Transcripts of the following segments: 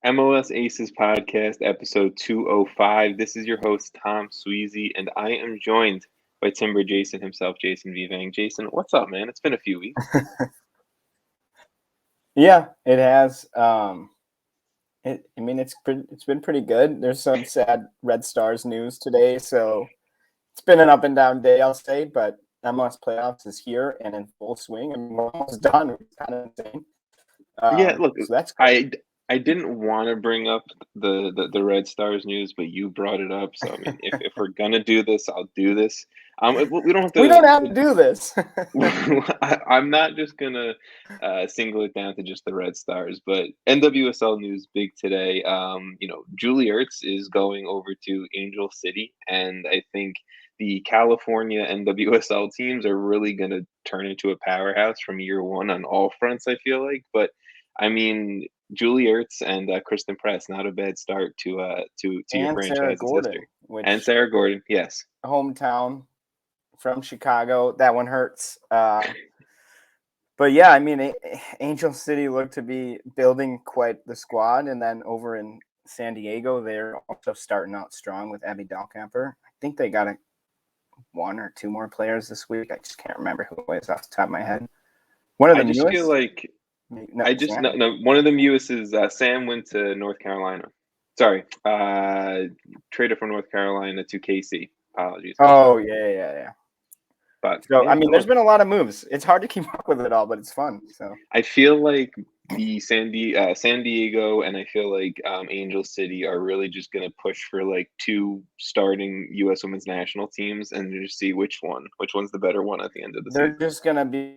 MLS Aces Podcast, episode 205. This is your host, Tom Sweezy, and I am joined by Timber Jason himself, Jason Vivang. Jason, what's up, man? It's been a few weeks. Yeah, it has. It's been pretty good. There's some sad Red Stars news today, so it's been an up and down day, I'll say. But MLS playoffs is here and in full swing. I mean, we're almost done. It's kind of insane. Look, so that's great. I didn't want to bring up the Red Stars news, but you brought it up. So I mean, if we're gonna do this, I'll do this. We don't have to. We don't have to do this. I'm not just gonna single it down to just the Red Stars, but NWSL news big today. Julie Ertz is going over to Angel City, and I think the California NWSL teams are really gonna turn into a powerhouse from year one on all fronts. I feel like, but I mean, Julie Ertz and Kristen Press, not a bad start to your franchise's history. And Sarah Gordon, yes, hometown from Chicago. That one hurts. But yeah, I mean, Angel City looked to be building quite the squad, and then over in San Diego, they're also starting out strong with Abby Dahlkemper. I think they got one or two more players this week. I just can't remember who it was off the top of my head. One of the newest. Feel like. One of them U.S. is Sam went to North Carolina. Sorry, traded from North Carolina to KC. Apologies. Oh yeah. But so yeah, I mean, there's been a lot of moves. It's hard to keep up with it all, but it's fun. So I feel like the San Diego and I feel like Angel City are really just going to push for like two starting U.S. women's national teams and just see which one's the better one at the end of the season. They're just going to be.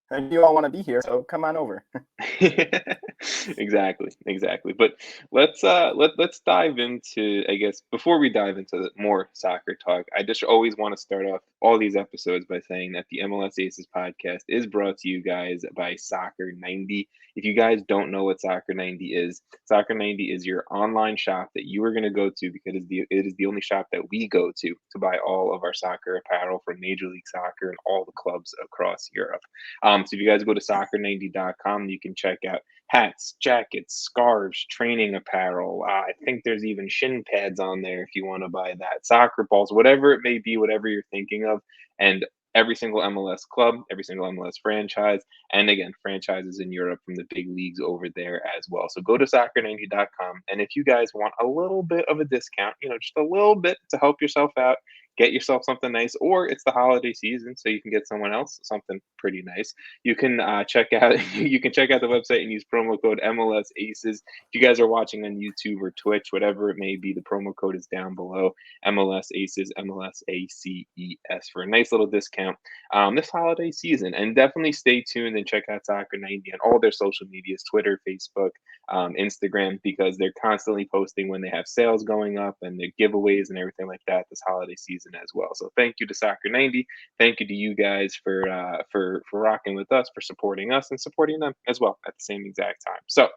And you all want to be here, so come on over. Exactly. But let's dive into, I guess, before we dive into more soccer talk, I just always want to start off all these episodes by saying that the MLS Aces podcast is brought to you guys by Soccer 90. If you guys don't know what Soccer 90 is, Soccer 90 is your online shop that you are going to go to because it is the only shop that we go to buy all of our soccer apparel from Major League Soccer and all the clubs across Europe. So if you guys go to soccer90.com, you can check out hats, jackets, scarves, training apparel. I think there's even shin pads on there if you want to buy that. Soccer balls, whatever it may be, whatever you're thinking of. And every single MLS club, every single MLS franchise, and again, franchises in Europe from the big leagues over there as well. So go to soccer90.com. And if you guys want a little bit of a discount, just a little bit to help yourself out, get yourself something nice, or it's the holiday season, so you can get someone else something pretty nice. You can check out the website and use promo code MLS Aces. If you guys are watching on YouTube or Twitch, whatever it may be, the promo code is down below. MLS Aces, MLSACES for a nice little discount this holiday season. And definitely stay tuned and check out Soccer 90 on all their social medias, Twitter, Facebook, Instagram, because they're constantly posting when they have sales going up and their giveaways and everything like that this holiday season as well. So thank you to Soccer 90. Thank you to you guys for rocking with us, for supporting us and supporting them as well at the same exact time. So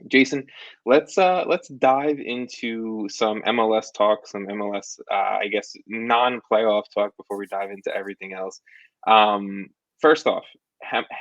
Jason, let's dive into some MLS talk, some MLS I guess non-playoff talk before we dive into everything else. First off,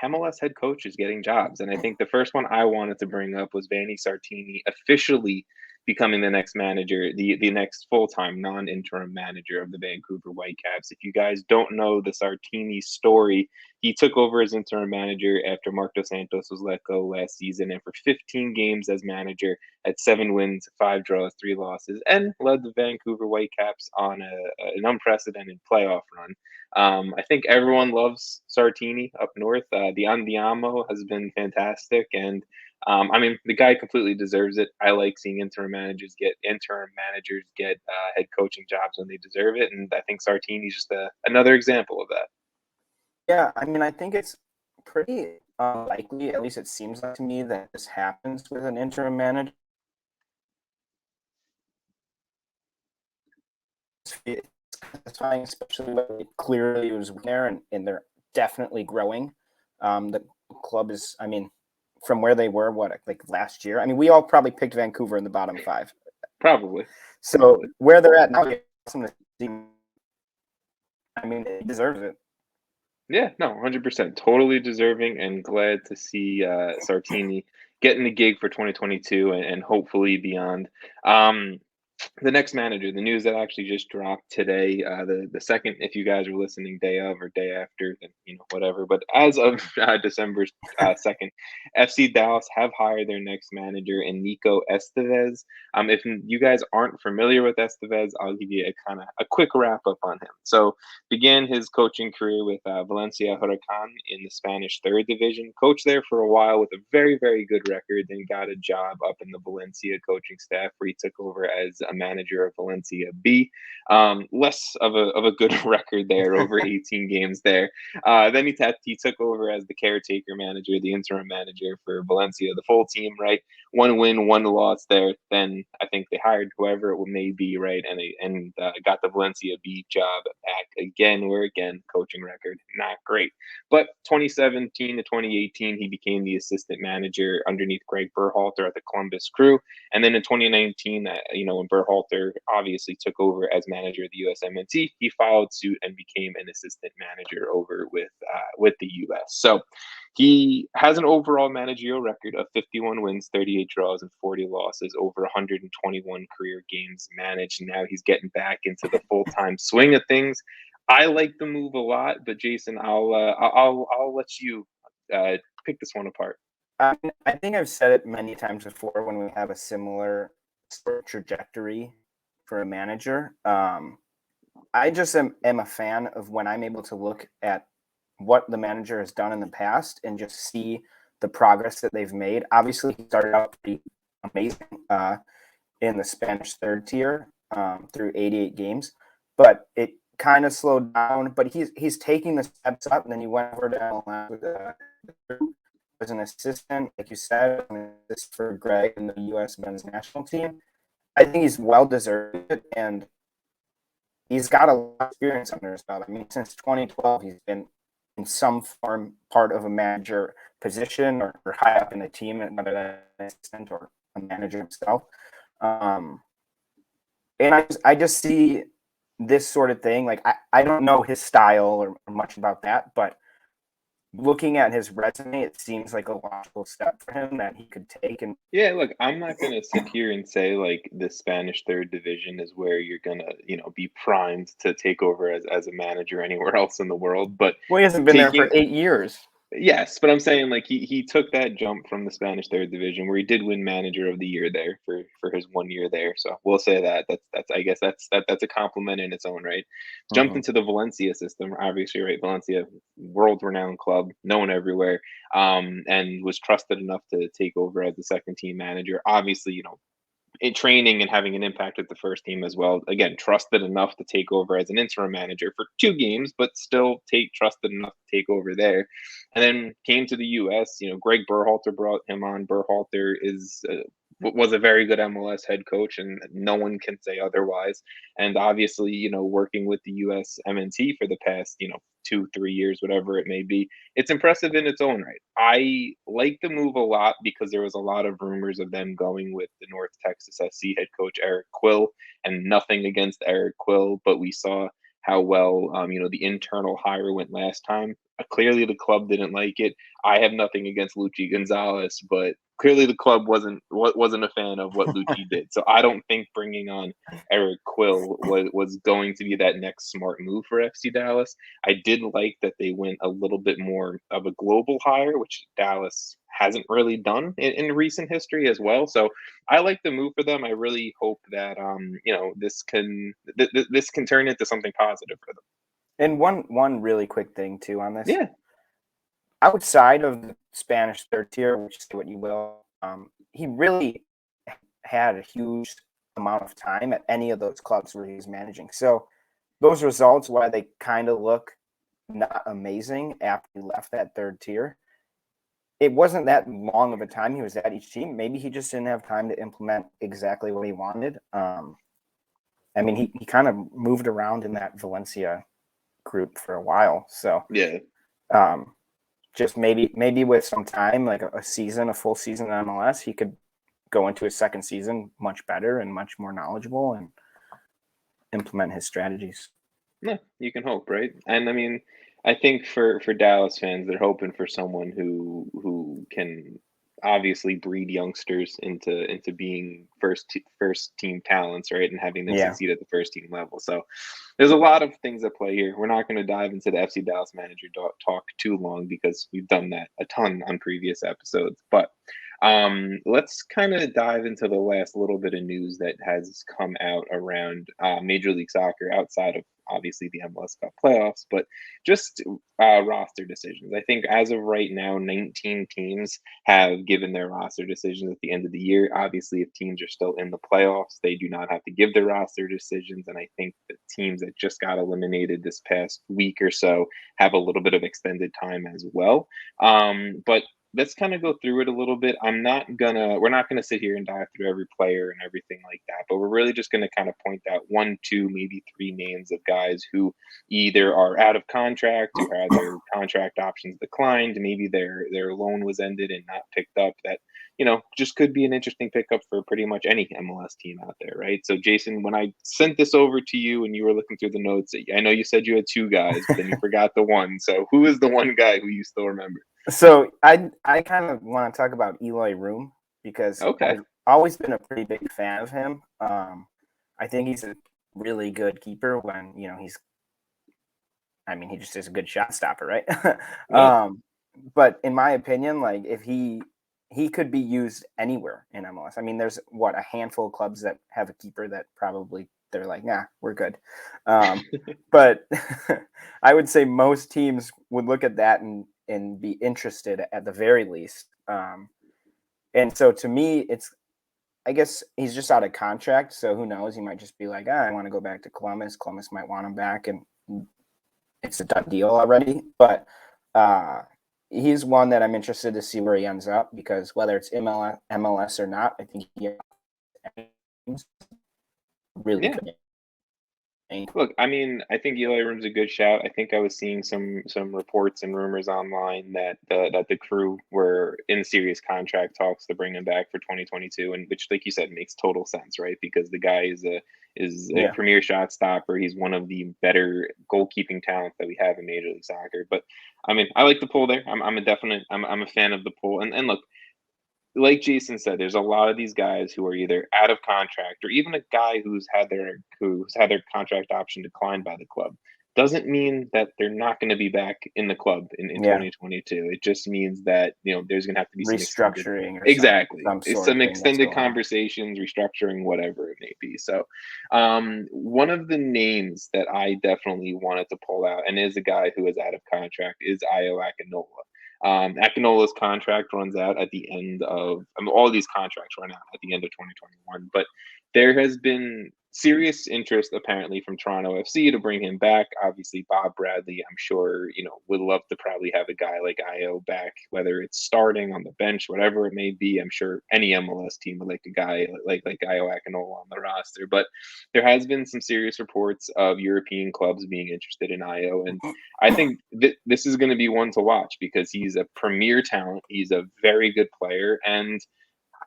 MLS head coach is getting jobs, and I think the first one I wanted to bring up was Vanni Sartini officially becoming the next manager, the next full-time non-interim manager of the Vancouver Whitecaps. If you guys don't know the Sartini story, he took over as interim manager after Sergio Santos was let go last season, and for 15 games as manager, had 7 wins, 5 draws, 3 losses, and led the Vancouver Whitecaps on an unprecedented playoff run. I think everyone loves Sartini up north. The Andiamo has been fantastic, and I mean, the guy completely deserves it. I like seeing interim managers get head coaching jobs when they deserve it, and I think Sartini's just another example of that. Yeah, I mean, I think it's pretty unlikely, at least it seems like to me, that this happens with an interim manager. It's satisfying, especially when clearly it was there and they're definitely growing. The club is, I mean, from where they were, like last year? I mean, we all probably picked Vancouver in the bottom 5. Probably. So where they're at now, I mean, it deserves it. Yeah, no, 100%. Totally deserving and glad to see Sartini getting the gig for 2022 and hopefully beyond. Um, the next manager, the news that actually just dropped today, the second, if you guys are listening day of or day after, then whatever. But as of December 2nd, FC Dallas have hired their next manager in Nico Estevez. If you guys aren't familiar with Estevez, I'll give you a quick wrap up on him. So began his coaching career with Valencia Huracan in the Spanish third division. Coached there for a while with a very, very good record, then got a job up in the Valencia coaching staff where he took over as a manager of Valencia B. Less of a good record there, over 18 games there. Then he took over as the caretaker manager, the interim manager for Valencia, the full team, right? One win, one loss there. Then I think they hired whoever it may be, right? And got the Valencia B job back again, where again, coaching record, not great. But 2017 to 2018, he became the assistant manager underneath Greg Berhalter at the Columbus Crew. And then in 2019, when Berhalter obviously took over as manager of the USMNT, he followed suit and became an assistant manager over with the U.S. So he has an overall managerial record of 51 wins, 38 draws, and 40 losses, over 121 career games managed. Now he's getting back into the full-time swing of things. I like the move a lot, but Jason, I'll let you pick this one apart. I think I've said it many times before when we have a similar sort of trajectory for a manager. I just am a fan of when I'm able to look at what the manager has done in the past and just see the progress that they've made. Obviously, he started out pretty amazing in the Spanish third tier through 88 games, but it kind of slowed down. But he's taking the steps up, and then he went over to MLS with as an assistant, like you said, for Greg and the U.S. men's national team. I think he's well deserved, and he's got a lot of experience under his belt. I mean, since 2012, he's been in some form part of a manager position or high up in the team, whether that's an assistant or a manager himself. And I just see this sort of thing. Like, I don't know his style or much about that, but looking at his resume, it seems like a logical step for him that he could take. And yeah, look, I'm not gonna sit here and say like the Spanish third division is where you're gonna, be primed to take over as a manager anywhere else in the world. But well, he hasn't been there for 8 years. yes, but I'm saying like he took that jump from the Spanish third division where he did win manager of the year there for his 1 year there. So we'll say that's I guess that's a compliment in its own right. Jumped into the Valencia system, obviously, right? Valencia, world renowned club, known everywhere, and was trusted enough to take over as the second team manager. Obviously, in training and having an impact with the first team as well. Again, trusted enough to take over as an interim manager for 2 games, but still trusted enough to take over there. And then came to the U.S. Greg Berhalter brought him on. Berhalter was a very good MLS head coach, and no one can say otherwise. And obviously, working with the U.S. MNT for the past, 2-3 years, whatever it may be, it's impressive in its own right. I like the move a lot because there was a lot of rumors of them going with the North Texas SC head coach Eric Quill, and nothing against Eric Quill, but we saw how well the internal hire went last time. Clearly, the club didn't like it. I have nothing against Luchi Gonzalez, but clearly the club wasn't a fan of what Luchi did. So I don't think bringing on Eric Quill was going to be that next smart move for FC Dallas. I did like that they went a little bit more of a global hire, which Dallas hasn't really done in recent history as well. So I like the move for them. I really hope that this can turn into something positive for them. And one really quick thing too on this. Yeah. Outside of the Spanish third tier, which is what you will, he really had a huge amount of time at any of those clubs where he was managing. So those results, why they kind of look not amazing after he left that third tier, it wasn't that long of a time he was at each team. Maybe he just didn't have time to implement exactly what he wanted. I mean, he kind of moved around in that Valencia group for a while. So yeah, just maybe with some time, like a full season in MLS, he could go into his second season much better and much more knowledgeable and implement his strategies. Yeah, you can hope, right? And I mean, I think for Dallas fans, they're hoping for someone who can obviously breed youngsters into being first team talents, right, and having them Yeah. succeed at the first team level. So there's a lot of things at play here. We're not going to dive into the FC Dallas manager talk too long because we've done that a ton on previous episodes. But let's kind of dive into the last little bit of news that has come out around Major League Soccer outside of obviously the MLS Cup playoffs, but just roster decisions. I think as of right now, 19 teams have given their roster decisions at the end of the year. Obviously, if teams are still in the playoffs, they do not have to give their roster decisions. And I think the teams that just got eliminated this past week or so have a little bit of extended time as well. But let's kind of go through it a little bit. We're not gonna sit here and dive through every player and everything like that, but we're really just gonna kind of point out one, two, maybe three names of guys who either are out of contract or had their contract options declined, maybe their loan was ended and not picked up. That just could be an interesting pickup for pretty much any MLS team out there, right? So, Jason, when I sent this over to you and you were looking through the notes, I know you said you had two guys, but then you forgot the one. So, who is the one guy who you still remember? So I kind of want to talk about Eloy Room because Okay. I've always been a pretty big fan of him. I think he's a really good keeper when he just is a good shot stopper, right? Yeah. But in my opinion, like if he could be used anywhere in MLS. I mean, there's a handful of clubs that have a keeper that probably they're like, nah, we're good. But I would say most teams would look at that and be interested at the very least. And so to me, I guess he's just out of contract, so who knows? He might just be like, I want to go back to Columbus. Columbus might want him back, and it's a done deal already. But he's one that I'm interested to see where he ends up because whether it's MLS or not, I think he's really Yeah. good. Look, I mean, I think Eli Room's a good shout. I think I was seeing some reports and rumors online that the crew were in serious contract talks to bring him back for 2022, and which, like you said, makes total sense, right? Because the guy is a Yeah. premier shot stopper. He's one of the better goalkeeping talents that we have in Major League Soccer. But I mean, I like the pull there. I'm a fan of the pull. And look, like Jason said, there's a lot of these guys who are either out of contract or even a guy who's had their contract option declined by the club. Doesn't mean that they're not going to be back in the club in Yeah. 2022. It just means that there's going to have to be some extended, Restructuring or exactly, some it's sort of some thing that's extended going on. conversations, restructuring, whatever it may be. So, one of the names that I definitely wanted to pull out and is a guy who is out of contract is Ayo Akinola. Akinola's contract runs out at the end of, all these contracts run out at the end of 2021, but there has been serious interest apparently from Toronto FC to bring him back. Obviously, Bob Bradley, I'm sure, would love to probably have a guy like Io back, whether it's starting on the bench, whatever it may be. I'm sure any MLS team would like a guy like Io Akinola on the roster. But there has been some serious reports of European clubs being interested in Io, and I think this is going to be one to watch because he's a premier talent. He's a very good player, and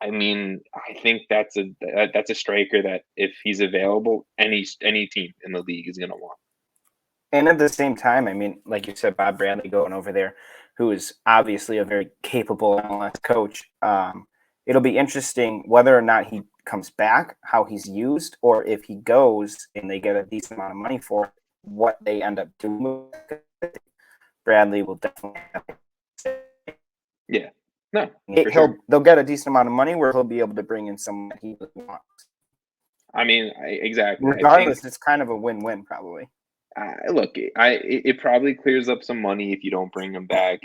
I mean, I think that's a striker that if he's available, any team in the league is going to want. And at the same time, I mean, like you said, Bob Bradley going over there, who is obviously a very capable MLS coach. It'll be interesting whether or not he comes back, how he's used, or if he goes and they get a decent amount of money for it, what they end up doing. Bradley will definitely have to say. Yeah, no, for sure. They'll get a decent amount of money where he'll be able to bring in someone that he wants. I mean, exactly. I think Regardless, it's kind of a win-win probably. look, it probably clears up some money if you don't bring him back.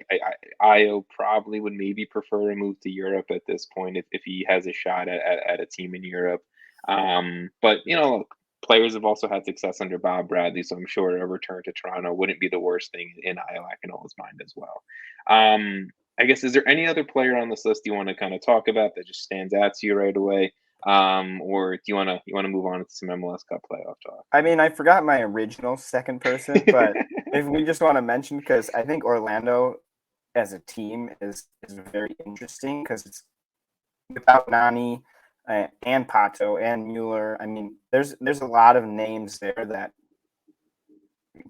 Io probably would maybe prefer a move to Europe at this point if he has a shot at a team in Europe. But look, players have also had success under Bob Bradley, so I'm sure a return to Toronto wouldn't be the worst thing in Io Akinola's mind as well. I guess, is there any other player on this list you want to kind of talk about that just stands out to you right away? Or do you want to move on to some MLS Cup playoff talk? I mean, I forgot my original second person, but if we just want to mention, because I think Orlando as a team is very interesting because it's without Nani and Pato and Mueller. I mean, there's a lot of names there that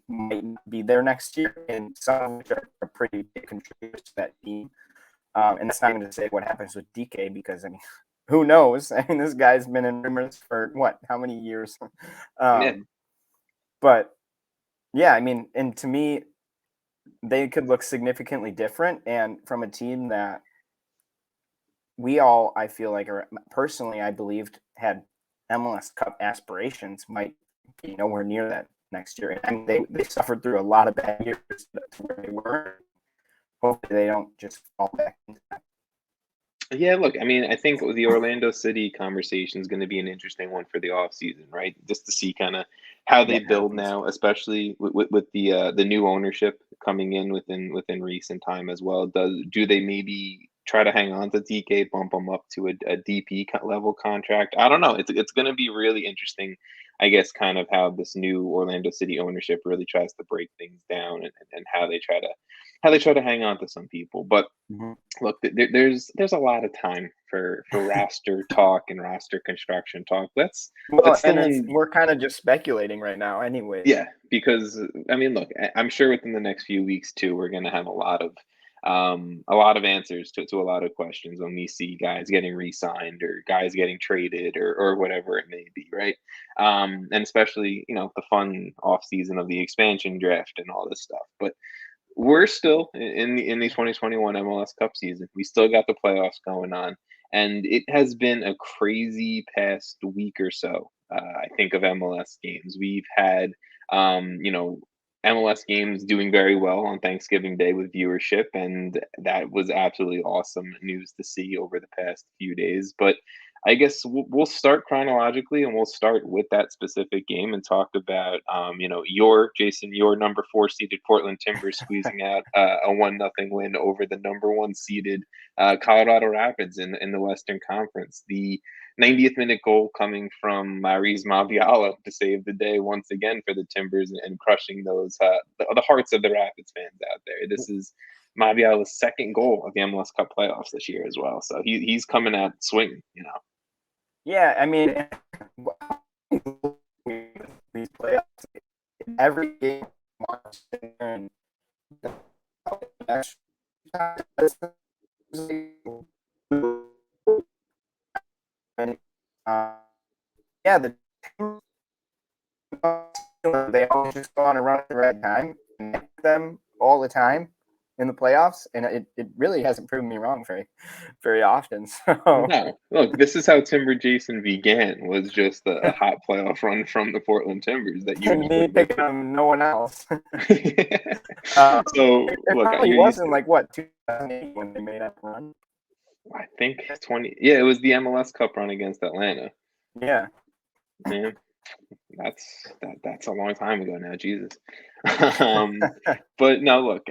might not be there next year, and some of which are pretty big contributors to that team. And that's not even to say what happens with DK, because I mean, who knows? I mean, this guy's been in rumors for how many years? Yeah. But yeah, I mean, and to me, they could look significantly different, and from a team that we all, I feel like, or personally, I believed had MLS Cup aspirations, might be nowhere near that next year. And they suffered through a lot of bad years to where they were. Hopefully, they don't just fall back into that. Yeah, look, I mean, I think the Orlando City conversation is going to be an interesting one for the offseason, right? Just to see kind of how they build now, especially with the new ownership coming in within recent time as well. Do they maybe try to hang on to DK, bump them up to a DP level contract? I don't know. It's going to be really interesting, I guess, kind of how this new Orlando City ownership really tries to break things down, and how they try to hang on to some people. But look, there's a lot of time for roster talk and roster construction talk. We're kind of just speculating right now, anyway. Yeah, because I mean, look, I'm sure within the next few weeks too, we're gonna have a lot of answers to a lot of questions when we see guys getting re-signed or guys getting traded or whatever it may be, right? And especially the fun off season of the expansion draft and all this stuff, but we're still in the 2021 MLS Cup season. We still got the playoffs going on, and it has been a crazy past week or so. I think of MLS games. We've had, MLS games doing very well on Thanksgiving Day with viewership, and that was absolutely awesome news to see over the past few days. But I guess we'll start chronologically, and we'll start with that specific game and talk about, your number 4 seeded Portland Timbers squeezing out a 1-0 win over the number 1 seeded Colorado Rapids in the Western Conference. The 90th minute goal coming from Maurice Mabiala to save the day once again for the Timbers, and crushing those the hearts of the Rapids fans out there. This is Mabiala's second goal of the MLS Cup playoffs this year as well. So he's coming out swinging, Yeah, I mean, these playoffs, every game, and yeah, they always just go on a run at the right time, and them all the time in the playoffs, and it really hasn't proven me wrong very, very often. So no, look, this is how Timber Jason began, was just a hot playoff run from the Portland Timbers that you me picking on no one else. So it look, probably wasn't like what 2008 when they made that run. I think 20. Yeah, it was the MLS Cup run against Atlanta. Yeah, Man, that's a long time ago now. Jesus. But no, look,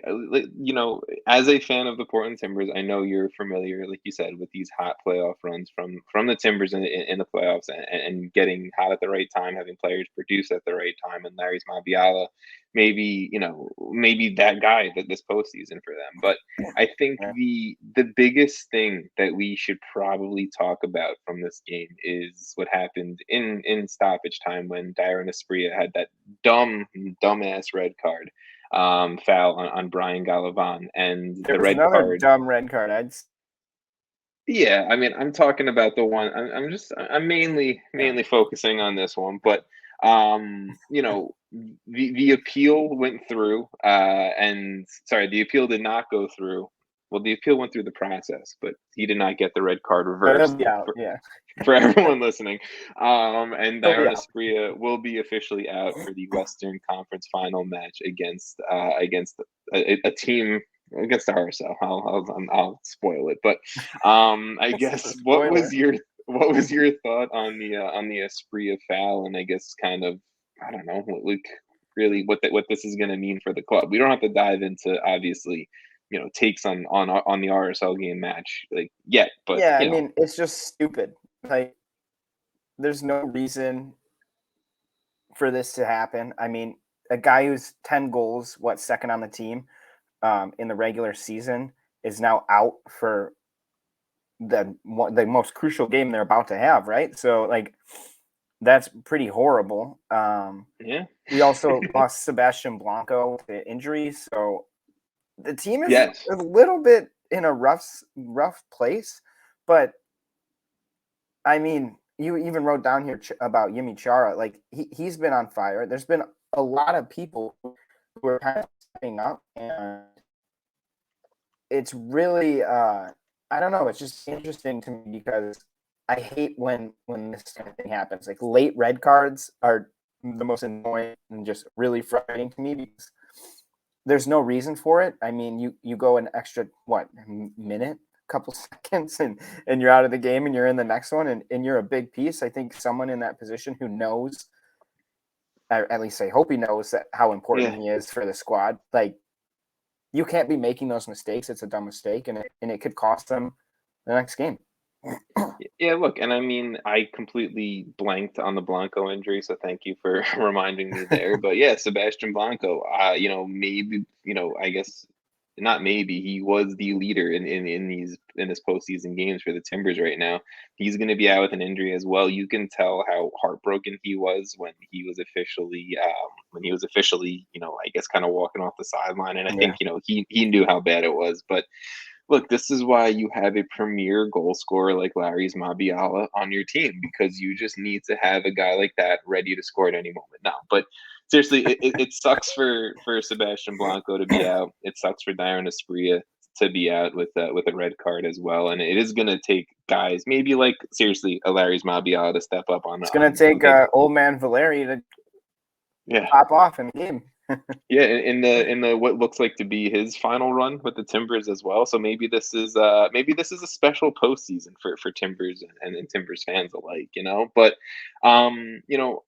as a fan of the Portland Timbers, I know you're familiar, like you said, with these hot playoff runs from the Timbers in the playoffs, and getting hot at the right time, having players produce at the right time, and Larry's Mabiala, maybe that guy this postseason for them. But I think the biggest thing that we should probably talk about from this game is what happened in stoppage time when Darren Espria had that dumbass red card foul on Brian Gallivan, and there the was red another card. dumb red card. Yeah, I mean, I'm talking about the one. I'm mainly focusing on this one, but the appeal went through, and sorry, the appeal did not go through. Well, the appeal went through the process, but he did not get the red card reversed. For everyone listening. And Darren Espria will be officially out for the Western Conference final match against a team against the RSL. I'll spoil it, but I guess what was your thought on the Espria foul, and I guess kind of, I don't know, what this is going to mean for the club. We don't have to dive into, obviously, takes on the RSL game match yet, but yeah, I mean, it's just stupid. Like, there's no reason for this to happen. I mean, a guy who's 10 goals, second on the team, in the regular season, is now out for the most crucial game they're about to have, right? So, like, that's pretty horrible. Yeah. We also lost Sebastian Blanco to injury, so the team is Yes. a little bit in a rough place. But I mean, you even wrote down here about Yimi Chara. Like he's been on fire. There's been a lot of people who are kind of stepping up, and it's really I don't know. It's just interesting to me because I hate when this kind of thing happens. Like late red cards are the most annoying and just really frustrating to me because there's no reason for it. I mean, you go an extra minute, couple seconds, and you're out of the game and you're in the next one, and you're a big piece. I think someone in that position who knows, at least I hope he knows that how important he is for the squad. Like you can't be making those mistakes. It's a dumb mistake, and it could cost them the next game. Yeah, look, and I mean, I completely blanked on the Blanco injury, so thank you for reminding me there. But yeah, Sebastian Blanco, maybe, I guess not maybe, he was the leader in this postseason games for the Timbers right now. He's going to be out with an injury as well. You can tell how heartbroken he was when he was officially, I guess kind of walking off the sideline. And I think, he knew how bad it was, but look, this is why you have a premier goal scorer like Larry's Mabiala on your team, because you just need to have a guy like that ready to score at any moment now. But seriously, it sucks for Sebastian Blanco to be out. It sucks for Darren Asprilla to be out with a red card as well. And it is going to take guys, maybe like seriously, a Larry's Mabiala to step up on. It's going to take old man Valeri to pop off in the game. Yeah, in the what looks like to be his final run with the Timbers as well. So maybe this is a special postseason for Timbers and Timbers fans alike, But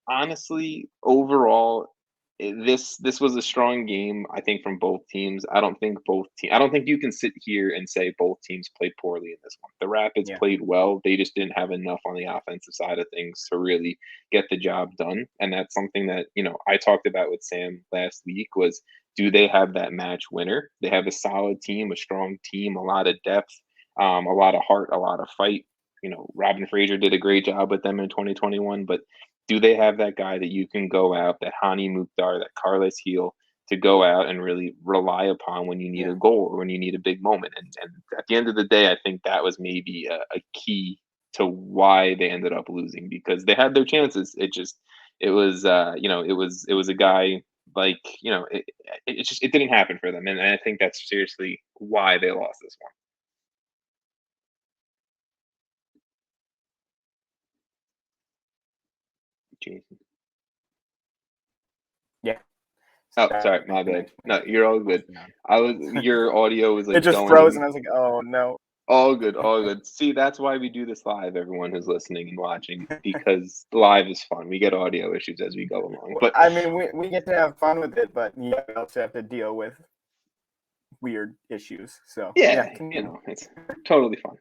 honestly, overall, this was a strong game, I think, from both teams. I don't think you can sit here and say both teams played poorly in this one. The Rapids played well. They just didn't have enough on the offensive side of things to really get the job done. And that's something that, I talked about with Sam last week was, do they have that match winner? They have a solid team, a strong team, a lot of depth, a lot of heart, a lot of fight. Robin Fraser did a great job with them in 2021, but do they have that guy that you can go out, that Hani Mukhtar, that Carlos Heel, to go out and really rely upon when you need a goal or when you need a big moment? And at the end of the day, I think that was maybe a key to why they ended up losing, because they had their chances. It was a guy like, it didn't happen for them. And I think that's seriously why they lost this one. Jason. Yeah. Oh, sorry, my bad. No, you're all good. Your audio was like it just froze, and I was like, oh no. All good, all good. See, that's why we do this live, everyone who's listening and watching, because live is fun. We get audio issues as we go along. But I mean, we get to have fun with it, but you also have to deal with weird issues. So it's totally fun.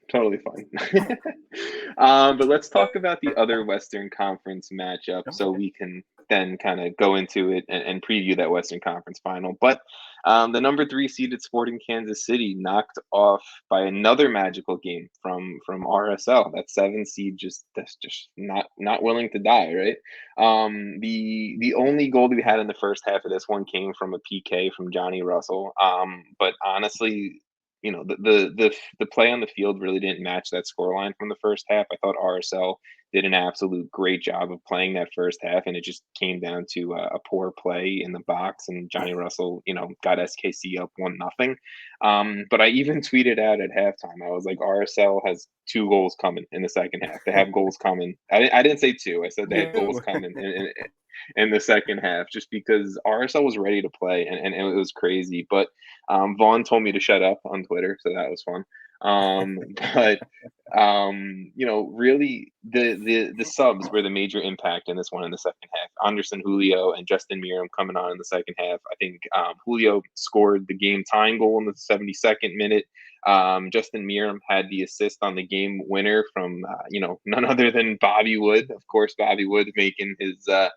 But let's talk about the other Western Conference matchup, so we can then kind of go into it and preview that Western Conference final. But the number 3 seeded Sporting Kansas City knocked off by another magical game from RSL. That 7 seed that's just not willing to die, right? The only goal that we had in the first half of this one came from a PK from Johnny Russell. But honestly, the play on the field really didn't match that scoreline from the first half. I thought RSL did an absolute great job of playing that first half, and it just came down to a poor play in the box, and Johnny Russell, got SKC up 1-0. But I even tweeted out at halftime, I was like, RSL has 2 goals coming in the second half. They have goals coming. I didn't say 2. I said they had goals coming in the second half, just because RSL was ready to play, and it was crazy. But Vaughn told me to shut up on Twitter, so that was fun. But really the subs were the major impact in this one in the second half. Anderson Julio and Justin Meram coming on in the second half. I think Julio scored the game tying goal in the 72nd minute. Justin Meram had the assist on the game winner from none other than Bobby Wood. Of course, Bobby Wood making his I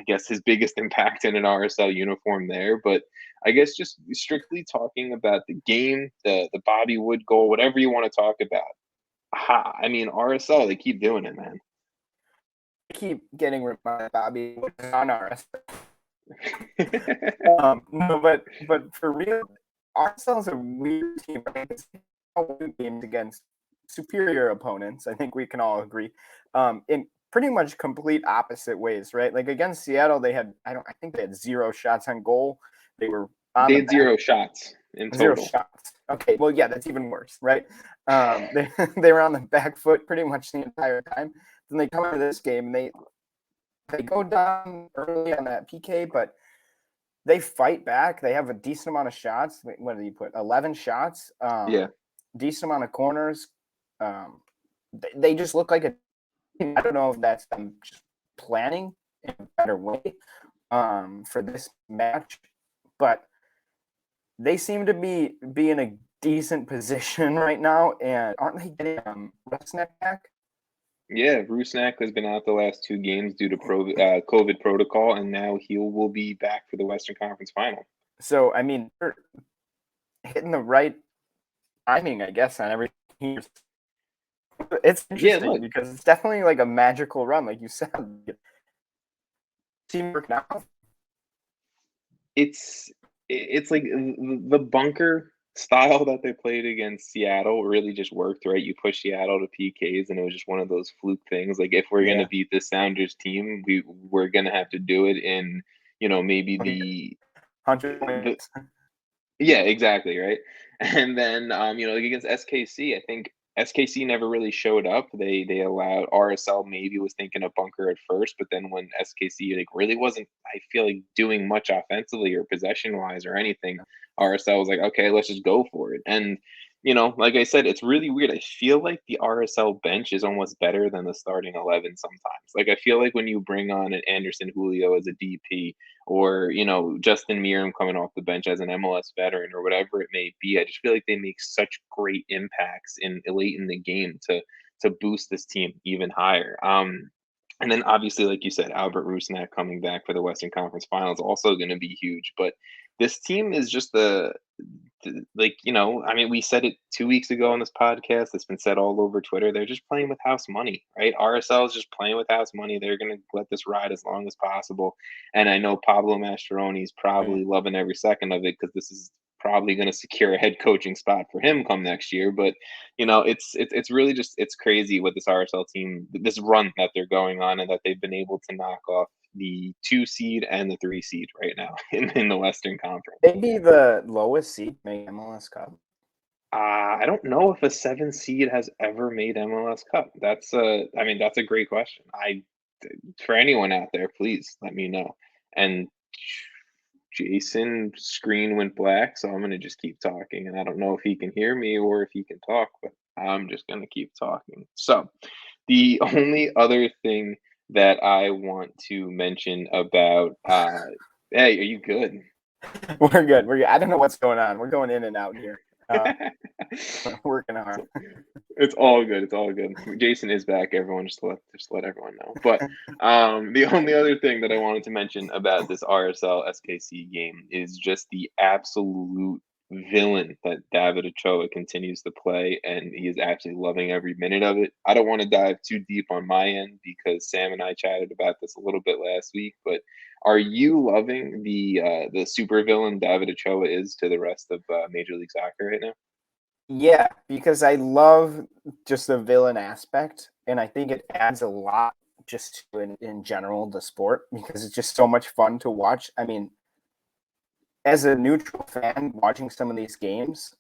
guess his biggest impact in an RSL uniform there. But I guess just strictly talking about the game, the Bobby Wood goal, whatever you want to talk about. I mean, RSL, they keep doing it, man. keep getting reminded, Bobby, what's on our no, but for real, RSL's a weird team. Right? It's games against superior opponents. I think we can all agree. In pretty much complete opposite ways, right? Like against Seattle, I think they had 0 shots on goal. They were on they had 0 shots in total. 0 shots. Okay, well, yeah, that's even worse, right? They were on the back foot pretty much the entire time. Then they come into this game and they go down early on that PK, but they fight back. They have a decent amount of shots. What did you put? 11 shots. Yeah. Decent amount of corners. They just look like a team. I don't know if that's them just planning in a better way for this match, but they seem to be in a decent position right now. And aren't they getting Rusnak back? Yeah, Rusnak has been out the last 2 games due to COVID protocol, and now he will be back for the Western Conference Final. So, I mean, they're hitting the right timing, I guess, on everything. It's interesting because it's definitely like a magical run, like you said. Teamwork now. It's like the bunker style that they played against Seattle really just worked, right? You push Seattle to PKs, and it was just one of those fluke things. Like, if we're going to beat the Sounders team, we're going to have to do it in, maybe the 100 points. Yeah, exactly, right? And then, like against SKC, I think SKC never really showed up. They allowed RSL, maybe was thinking of bunker at first, but then when SKC really wasn't, I feel like, doing much offensively or possession wise or anything, RSL was like, okay, let's just go for it. And like I said, it's really weird. I feel like the RSL bench is almost better than the starting 11 sometimes. Like, I feel like when you bring on an Anderson Julio as a DP, or Justin Meram coming off the bench as an MLS veteran, or whatever it may be, I just feel like they make such great impacts late in the game to boost this team even higher. And then obviously, like you said, Albert Rusnak coming back for the Western Conference Finals also going to be huge. But this team is just I mean, we said it 2 weeks ago on this podcast. It's been said all over Twitter. They're just playing with house money, right? RSL is just playing with house money. They're going to let this ride as long as possible. And I know Pablo Mastroeni is probably loving every second of it, because this is probably going to secure a head coaching spot for him come next year. But it's really just, it's crazy what this RSL team, this run that they're going on, and that they've been able to knock off the 2 seed and the 3 seed right now in the Western Conference. Maybe the lowest seed make MLS Cup. I don't know if a 7 seed has ever made MLS Cup. That's a great question. For anyone out there, please let me know. And Jason's screen went black, so I'm going to just keep talking. And I don't know if he can hear me or if he can talk, but I'm just going to keep talking. So the only other thing that I want to mention about, hey, are you good? We're good. I don't know what's going on. We're going in and out here. Working hard. It's all good. It's all good. Jason is back, everyone. Just let everyone know. But the only other thing that I wanted to mention about this RSL SKC game is just the absolute villain that David Ochoa continues to play, and he is absolutely loving every minute of it. I don't want to dive too deep on my end, because Sam and I chatted about this a little bit last week, but are you loving the super villain David Ochoa is to the rest of Major League Soccer right now? Yeah, because I love just the villain aspect, and I think it adds a lot just to, in general, the sport, because it's just so much fun to watch. I mean, as a neutral fan watching some of these games,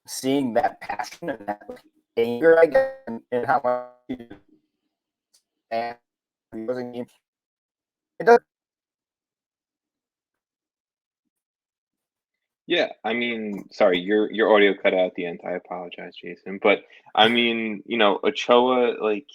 seeing that passion and that anger, I guess, and how much and it does. Yeah, I mean, sorry, your audio cut out at the end. I apologize, Jason. But I mean, Ochoa, like,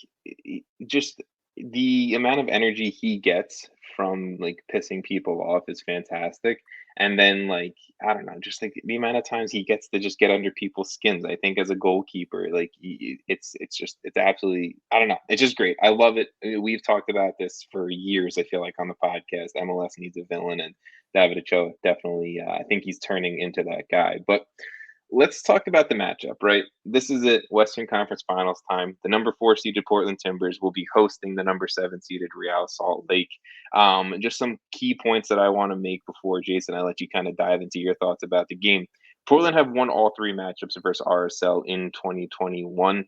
just the amount of energy he gets from like pissing people off is fantastic. And then, like, I don't know, just like the amount of times he gets to just get under people's skins. I think as a goalkeeper, like, it's absolutely, I don't know, it's just great. I love it. We've talked about this for years, I feel like, on the podcast. MLS needs a villain, and David Ochoa definitely, I think he's turning into that guy. But let's talk about the matchup, right? This is it, Western Conference Finals time. The number 4 seeded Portland Timbers will be hosting the number 7 seeded Real Salt Lake. Just some key points that I want to make before, Jason, I let you kind of dive into your thoughts about the game. Portland have won all 3 matchups versus RSL in 2021.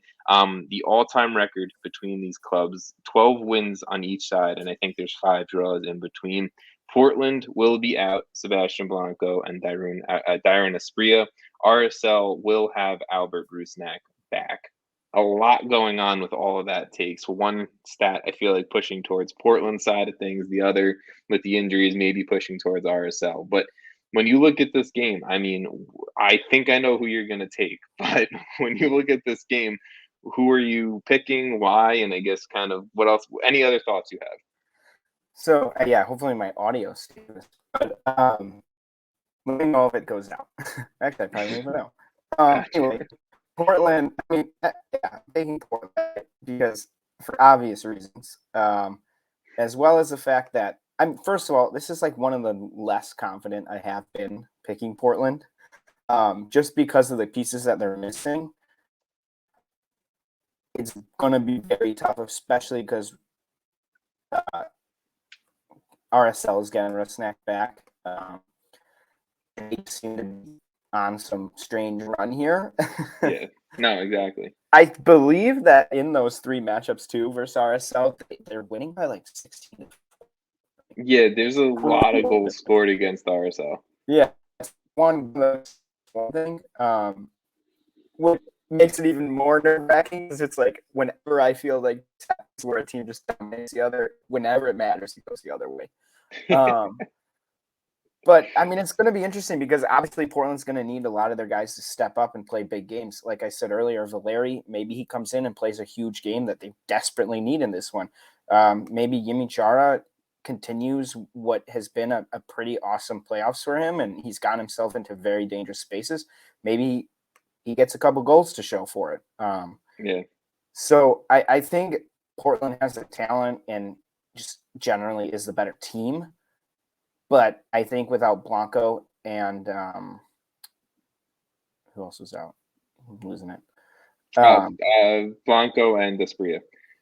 The all-time record between these clubs, 12 wins on each side, and I think there's 5 draws in between. Portland will be out Sebastian Blanco and Darren Asprilla. RSL will have Albert Rusnak back. A lot going on with all of that takes. One stat I feel like pushing towards Portland's side of things, the other with the injuries maybe pushing towards RSL. But when you look at this game, I mean, I think I know who you're going to take. But when you look at this game, who are you picking? Why? And I guess kind of what else? Any other thoughts you have? So yeah, hopefully my audio stays. But let me know if it goes down. Actually, I probably don't even know. Anyway, Portland. I mean, yeah, taking Portland because for obvious reasons, as well as the fact that first of all, this is like one of the less confident I have been picking Portland, just because of the pieces that they're missing. It's going to be very tough, especially because RSL is getting Rusnak back. They seem to be on some strange run here. Yeah, no, exactly. I believe that in those 3 matchups too versus RSL, they're winning by like 16. Yeah, there's a lot of goals scored against RSL. Yeah, one thing. What makes it even more nerve-wracking is it's like whenever I feel like that's where a team just dominates the other, whenever it matters, it goes the other way. But I mean, it's going to be interesting because obviously Portland's going to need a lot of their guys to step up and play big games. Like I said earlier, Valeri, maybe he comes in and plays a huge game that they desperately need in this one. Maybe Yimi Chara continues what has been a pretty awesome playoffs for him, and he's gotten himself into very dangerous spaces. Maybe he gets a couple goals to show for it. Yeah. So I think Portland has the talent and just generally is the better team. But I think without Blanco and who else was out? I'm losing it. Blanco and Asprilla.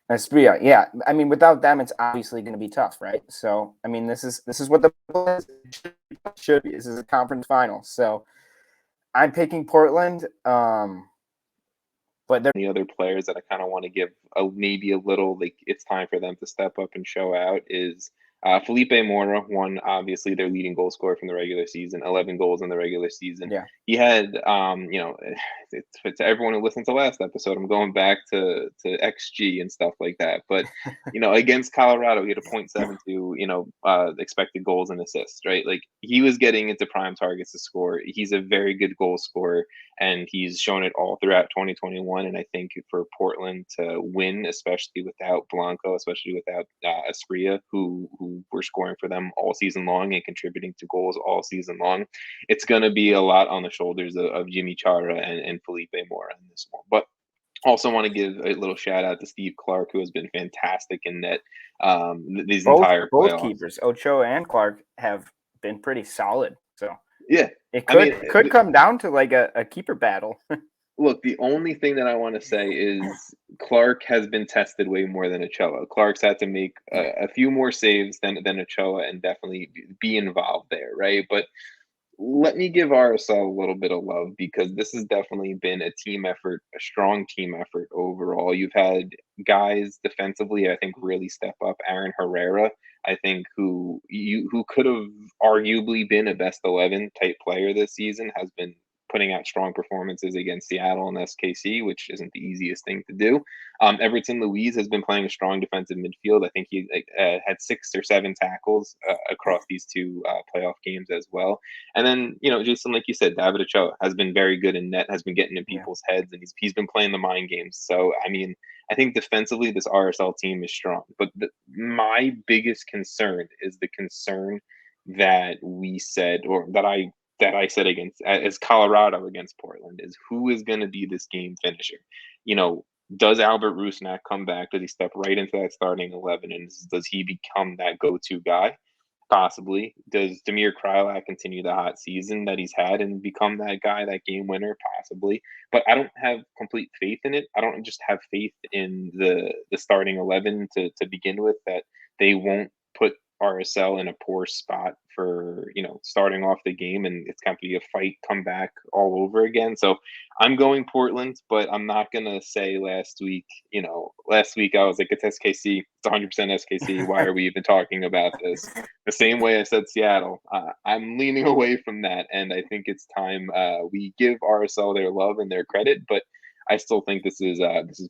Asprilla, yeah. I mean, without them, it's obviously going to be tough, right? So, I mean, this is what the should be. This is a conference final, so I'm picking Portland. But the other players that I kind of want to give maybe a little like it's time for them to step up and show out is Felipe Mora won obviously their leading goal scorer from the regular season, 11 goals in the regular season. Yeah. He had to everyone who listened to last episode, I'm going back to XG and stuff like that. But against Colorado, he had a 0.72 expected goals and assists, right? Like he was getting into prime targets to score. He's a very good goal scorer, and he's shown it all throughout 2021. And I think for Portland to win, especially without Blanco, especially without Asprilla, who were scoring for them all season long and contributing to goals all season long, it's going to be a lot on the shoulders of Yimi Chara and Felipe Mora in this one. But also want to give a little shout out to Steve Clark, who has been fantastic in net these entire playoffs. Both keepers, Ochoa and Clark, have been pretty solid. So yeah, it could come down to like a keeper battle. Look, the only thing that I want to say is Clark has been tested way more than Ochoa. Clark's had to make a few more saves than Ochoa and definitely be involved there, right? But let me give RSL a little bit of love because this has definitely been a team effort, a strong team effort overall. You've had guys defensively, I think, really step up. Aaron Herrera, I think, who could have arguably been a best 11 type player this season, has been putting out strong performances against Seattle and SKC, which isn't the easiest thing to do. Everton Luiz has been playing a strong defensive midfield. I think he had 6 or 7 tackles across these 2 playoff games as well. And then, Jason, like you said, David Ochoa has been very good in net, has been getting in people's heads, and he's been playing the mind games. So, I mean, I think defensively this RSL team is strong. But my biggest concern is the concern that we said, or that I said against as Colorado against Portland, is who is going to be this game finisher. Does Albert Rusnak come back? Does he step right into that starting 11, and does he become that go-to guy? Possibly. Does Damir Kreilach continue the hot season that he's had and become that guy, that game winner? Possibly. But I don't have complete faith in it. I don't just have faith in the starting 11 to begin with, that they won't put RSL in a poor spot for, starting off the game, and it's going to be a fight come back all over again. So I'm going Portland, but I'm not going to say last week I was like, it's SKC, it's 100% SKC. Why are we even talking about this? The same way I said Seattle. I'm leaning away from that, and I think it's time we give RSL their love and their credit, but I still think this is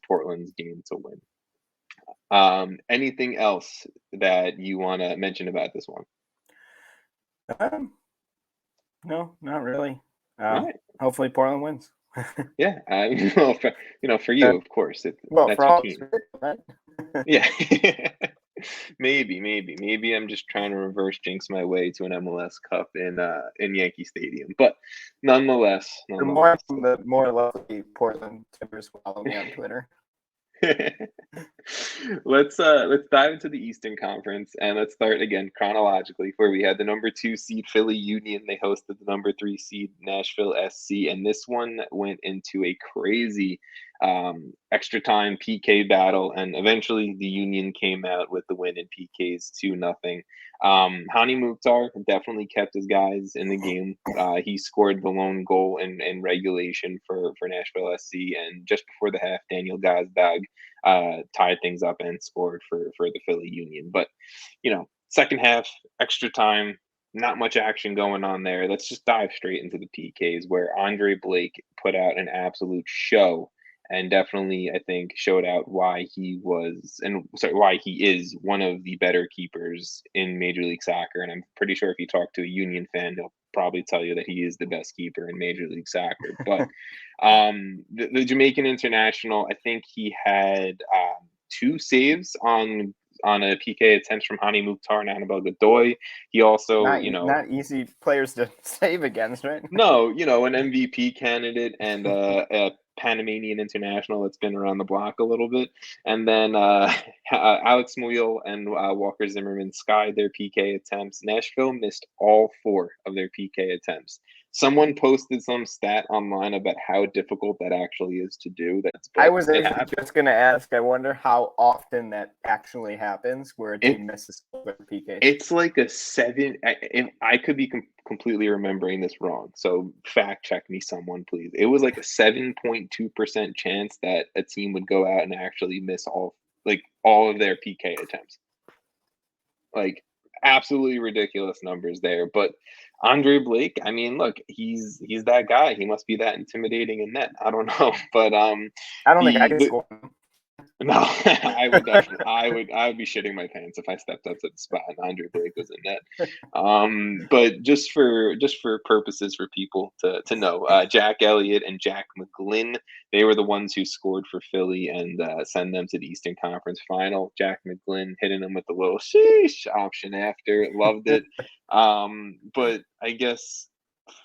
Portland's game to win. Anything else that you want to mention about this one? No, not really. Right. Hopefully Portland wins. Yeah, for you, of course. That's for your all team. right? Yeah. Maybe I'm just trying to reverse jinx my way to an MLS Cup in Yankee Stadium, but nonetheless. The more lovely Portland Timbers follow me on Twitter. Let's dive into the Eastern Conference, and let's start again chronologically, where we had the number 2 seed Philly Union. They hosted the number 3 seed Nashville SC, and this one went into a crazy extra time PK battle, and eventually the Union came out with the win in PKs 2-0. Hani Mukhtar definitely kept his guys in the game. He scored the lone goal in regulation for Nashville SC, and just before the half, Daniel Gazdag tied things up and scored for the Philly Union. But second half, extra time, not much action going on there. Let's just dive straight into the PKs, where Andre Blake put out an absolute show, and definitely, I think, showed out why he is one of the better keepers in Major League Soccer. And I'm pretty sure if you talk to a Union fan, they'll probably tell you that he is the best keeper in Major League Soccer. But the Jamaican international, I think he had 2 saves on a PK attempts from Hani Mukhtar and Annabelle Godoy. He also, not easy players to save against, right? No, an MVP candidate and a Panamanian international that's been around the block a little bit. And then Alex Muyl and Walker Zimmerman skied their PK attempts. Nashville missed all 4 of their PK attempts. Someone posted some stat online about how difficult that actually is to do. I was just going to ask, I wonder how often that actually happens where a team misses their PK. It's like a 7, and I could be completely remembering this wrong, so fact check me, someone, please. It was like a 7.2% chance that a team would go out and actually miss all of their PK attempts. Like, absolutely ridiculous numbers there. But Andre Blake, I mean, look, he's that guy. He must be that intimidating in net. I don't know, but I don't think I can score him. No, I would be shitting my pants if I stepped up to the spot and Andre Blake was in net. But just for purposes for people to know, Jack Elliott and Jack McGlynn, they were the ones who scored for Philly and send them to the Eastern Conference Final. Jack McGlynn hitting them with the little sheesh option after, loved it. But I guess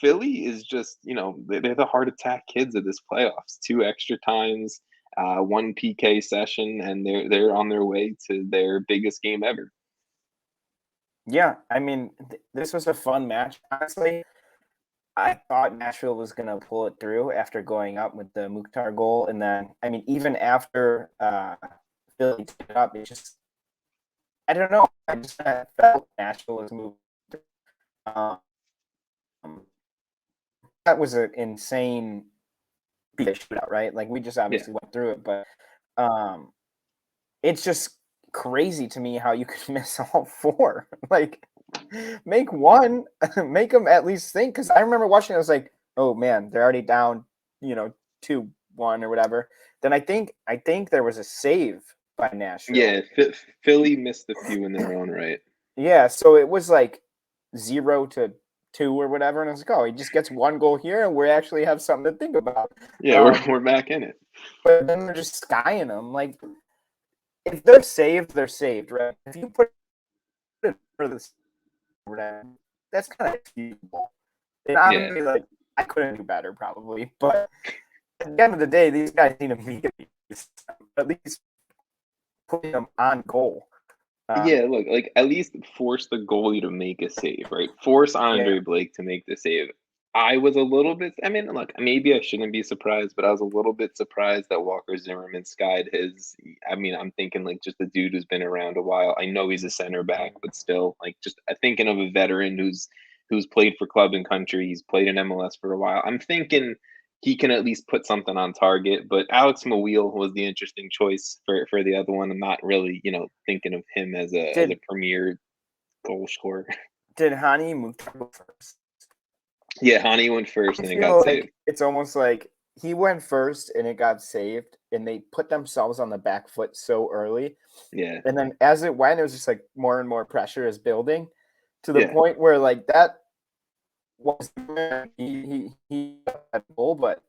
Philly is just, they're the heart attack kids of this playoffs. 2 extra times. 1 PK session, and they're on their way to their biggest game ever. Yeah, I mean, this was a fun match. Honestly, I thought Nashville was going to pull it through after going up with the Mukhtar goal, and then, I mean, even after Philly took it up, it just, I don't know, I just felt Nashville was moving. That was an insane shootout, right? Like, we just obviously went through it, but it's just crazy to me how you could miss all 4. Like, make one, make them at least think. Because I remember watching it, I was like, oh man, they're already down, 2-1 or whatever. Then I think there was a save by Nashville. Yeah, Philly missed a few in their own right. Yeah, so it was like 0-2 or whatever, and I was like, oh, he just gets 1 goal here, and we actually have something to think about. Yeah, we're back in it. But then they're just skying them. Like, if they're saved, right? If you put it for this, that's kind of achievable. And honestly, like, I couldn't do better probably, but at the end of the day, these guys need to make it at least putting them on goal. Yeah, look, like at least force the goalie to make a save, right? Force Yeah, Andre Blake to make the save. I was a little bit, I mean, look, maybe I shouldn't be surprised, but I was a little bit surprised that Walker Zimmerman skied his. I mean, I'm thinking like just a dude who's been around a while. I know he's a center back, but still, like just thinking of a veteran who's played for club and country. He's played in MLS for a while. I'm thinking he can at least put something on target. But Alex Mawil was the interesting choice for the other one. I'm not really, thinking of him as a did premier goal scorer. did Hani move to go first? Yeah, Hani went first I and it feel got saved. like it's almost like he went first and it got saved, and they put themselves on the back foot so early. Yeah, And then as it went, it was just like more and more pressure is building to the yeah. point where like that was he got that goal, but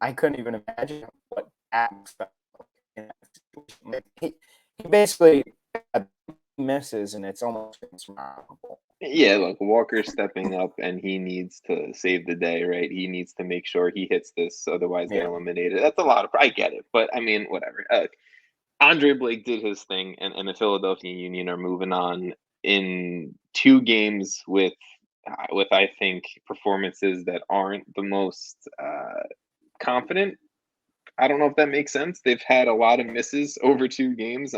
I couldn't even imagine what Adams felt in that situation. Like he basically misses, and it's almost insurmountable. Yeah, look, Walker's stepping up and he needs to save the day, right? He needs to make sure he hits this, otherwise they're Yeah, eliminated. That's a lot of, I get it, but I mean, whatever. Andre Blake did his thing, and the Philadelphia Union are moving on in 2 games with I think performances that aren't the most confident. I don't know if that makes sense. They've had a lot of misses over 2 games.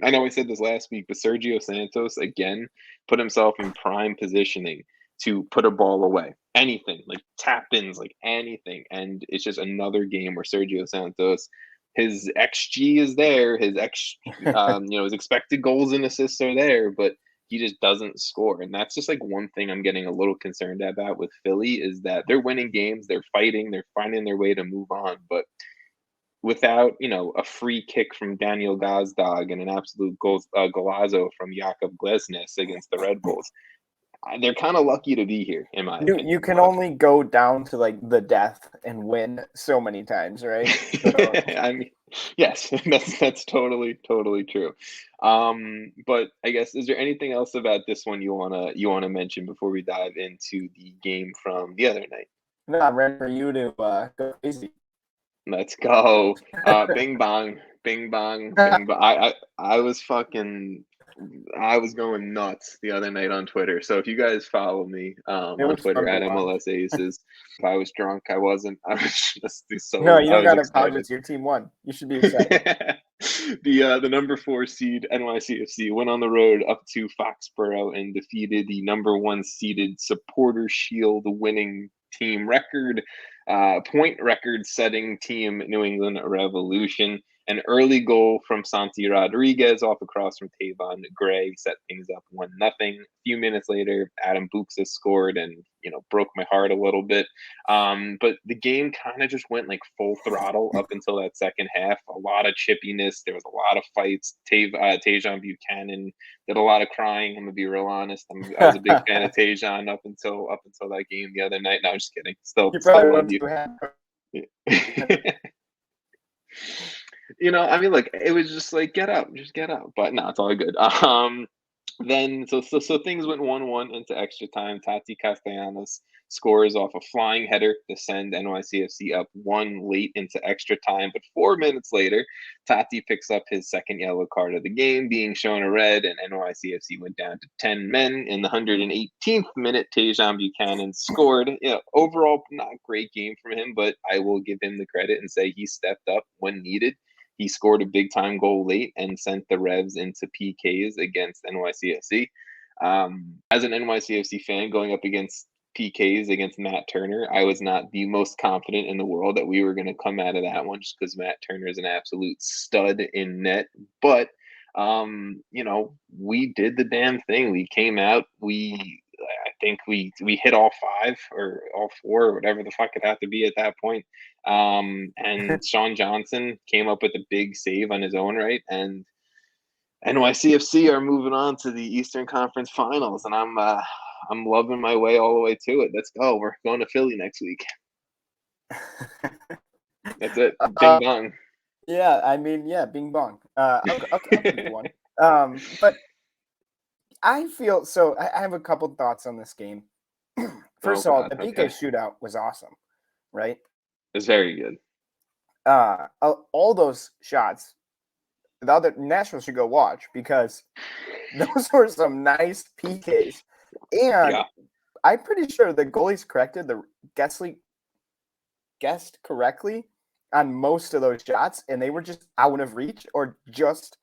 I know I said this last week, but Sergio Santos again put himself in prime positioning to put a ball away. Anything like tap ins, like anything. And it's just another game where Sergio Santos, his XG is there, his expected goals and assists are there, but he just doesn't score. And that's just like one thing I'm getting a little concerned about with Philly is that they're winning games, they're fighting, they're finding their way to move on, but without a free kick from Daniel Gazdag and an absolute golazo from Jakub Glesnes against the Red Bulls, they're kind of lucky to be here, in my you opinion. can But only go down to like the death and win so many times, right? So, I mean, yes, that's totally true. But I guess is there anything else about this one you wanna mention before we dive into the game from the other night? no, I'm ready for you to go crazy. Let's go. Bing bong, bing bong, bing bong. I was going nuts the other night on Twitter. So if you guys follow me It on was Twitter fun to at watch. MLS Aces, if I was drunk, I wasn't. I was just No, so you I don't was got to excited. apologize. Your team won. You should be excited. The number 4 seed NYCFC went on the road up to Foxborough and defeated the number 1 seeded Supporter Shield winning team record, point record setting team New England Revolution. An early goal from Santi Rodriguez off across from Tavon Gray set things up 1-0. A few minutes later, Adam Buxa scored and broke my heart a little bit. But the game kind of just went like full throttle up until that second half. A lot of chippiness. There was a lot of fights. Tajon Buchanan did a lot of crying. I'm gonna be real honest. I was a big fan of Tajon up until that game the other night. No, I'm just kidding. Still You probably love went you. too happy. I mean, look, it was just like just get up. But no, it's all good. Then so things went 1-1 into extra time. Tati Castellanos scores off a flying header to send NYCFC up 1 late into extra time. But 4 minutes later, Tati picks up his second yellow card of the game, being shown a red, and NYCFC went down to 10 men. In the 118th minute, Tajon Buchanan scored. Overall, not a great game from him, but I will give him the credit and say he stepped up when needed. He scored a big time goal late and sent the Revs into PKs against NYCFC. As an NYCFC fan going up against PKs against Matt Turner, I was not the most confident in the world that we were going to come out of that one just because Matt Turner is an absolute stud in net. But we did the damn thing. We came out. I think we hit all 5 or all 4 or whatever the fuck it had to be at that point. And Sean Johnson came up with a big save on his own right, and NYCFC are moving on to the Eastern Conference Finals, and I'm loving my way all the way to it. Let's go. We're going to Philly next week. That's it. Bing bong. Yeah, I mean, yeah, bing bong. I'll take one. But I feel so. I have a couple thoughts on this game. First Oh of all, God. the PK Okay. shootout was awesome, right? It's very good. All those shots the other Nashville should go watch because those were some nice PKs. And Yeah. I'm pretty sure the goalies corrected the guessed correctly on most of those shots, and they were just out of reach or just,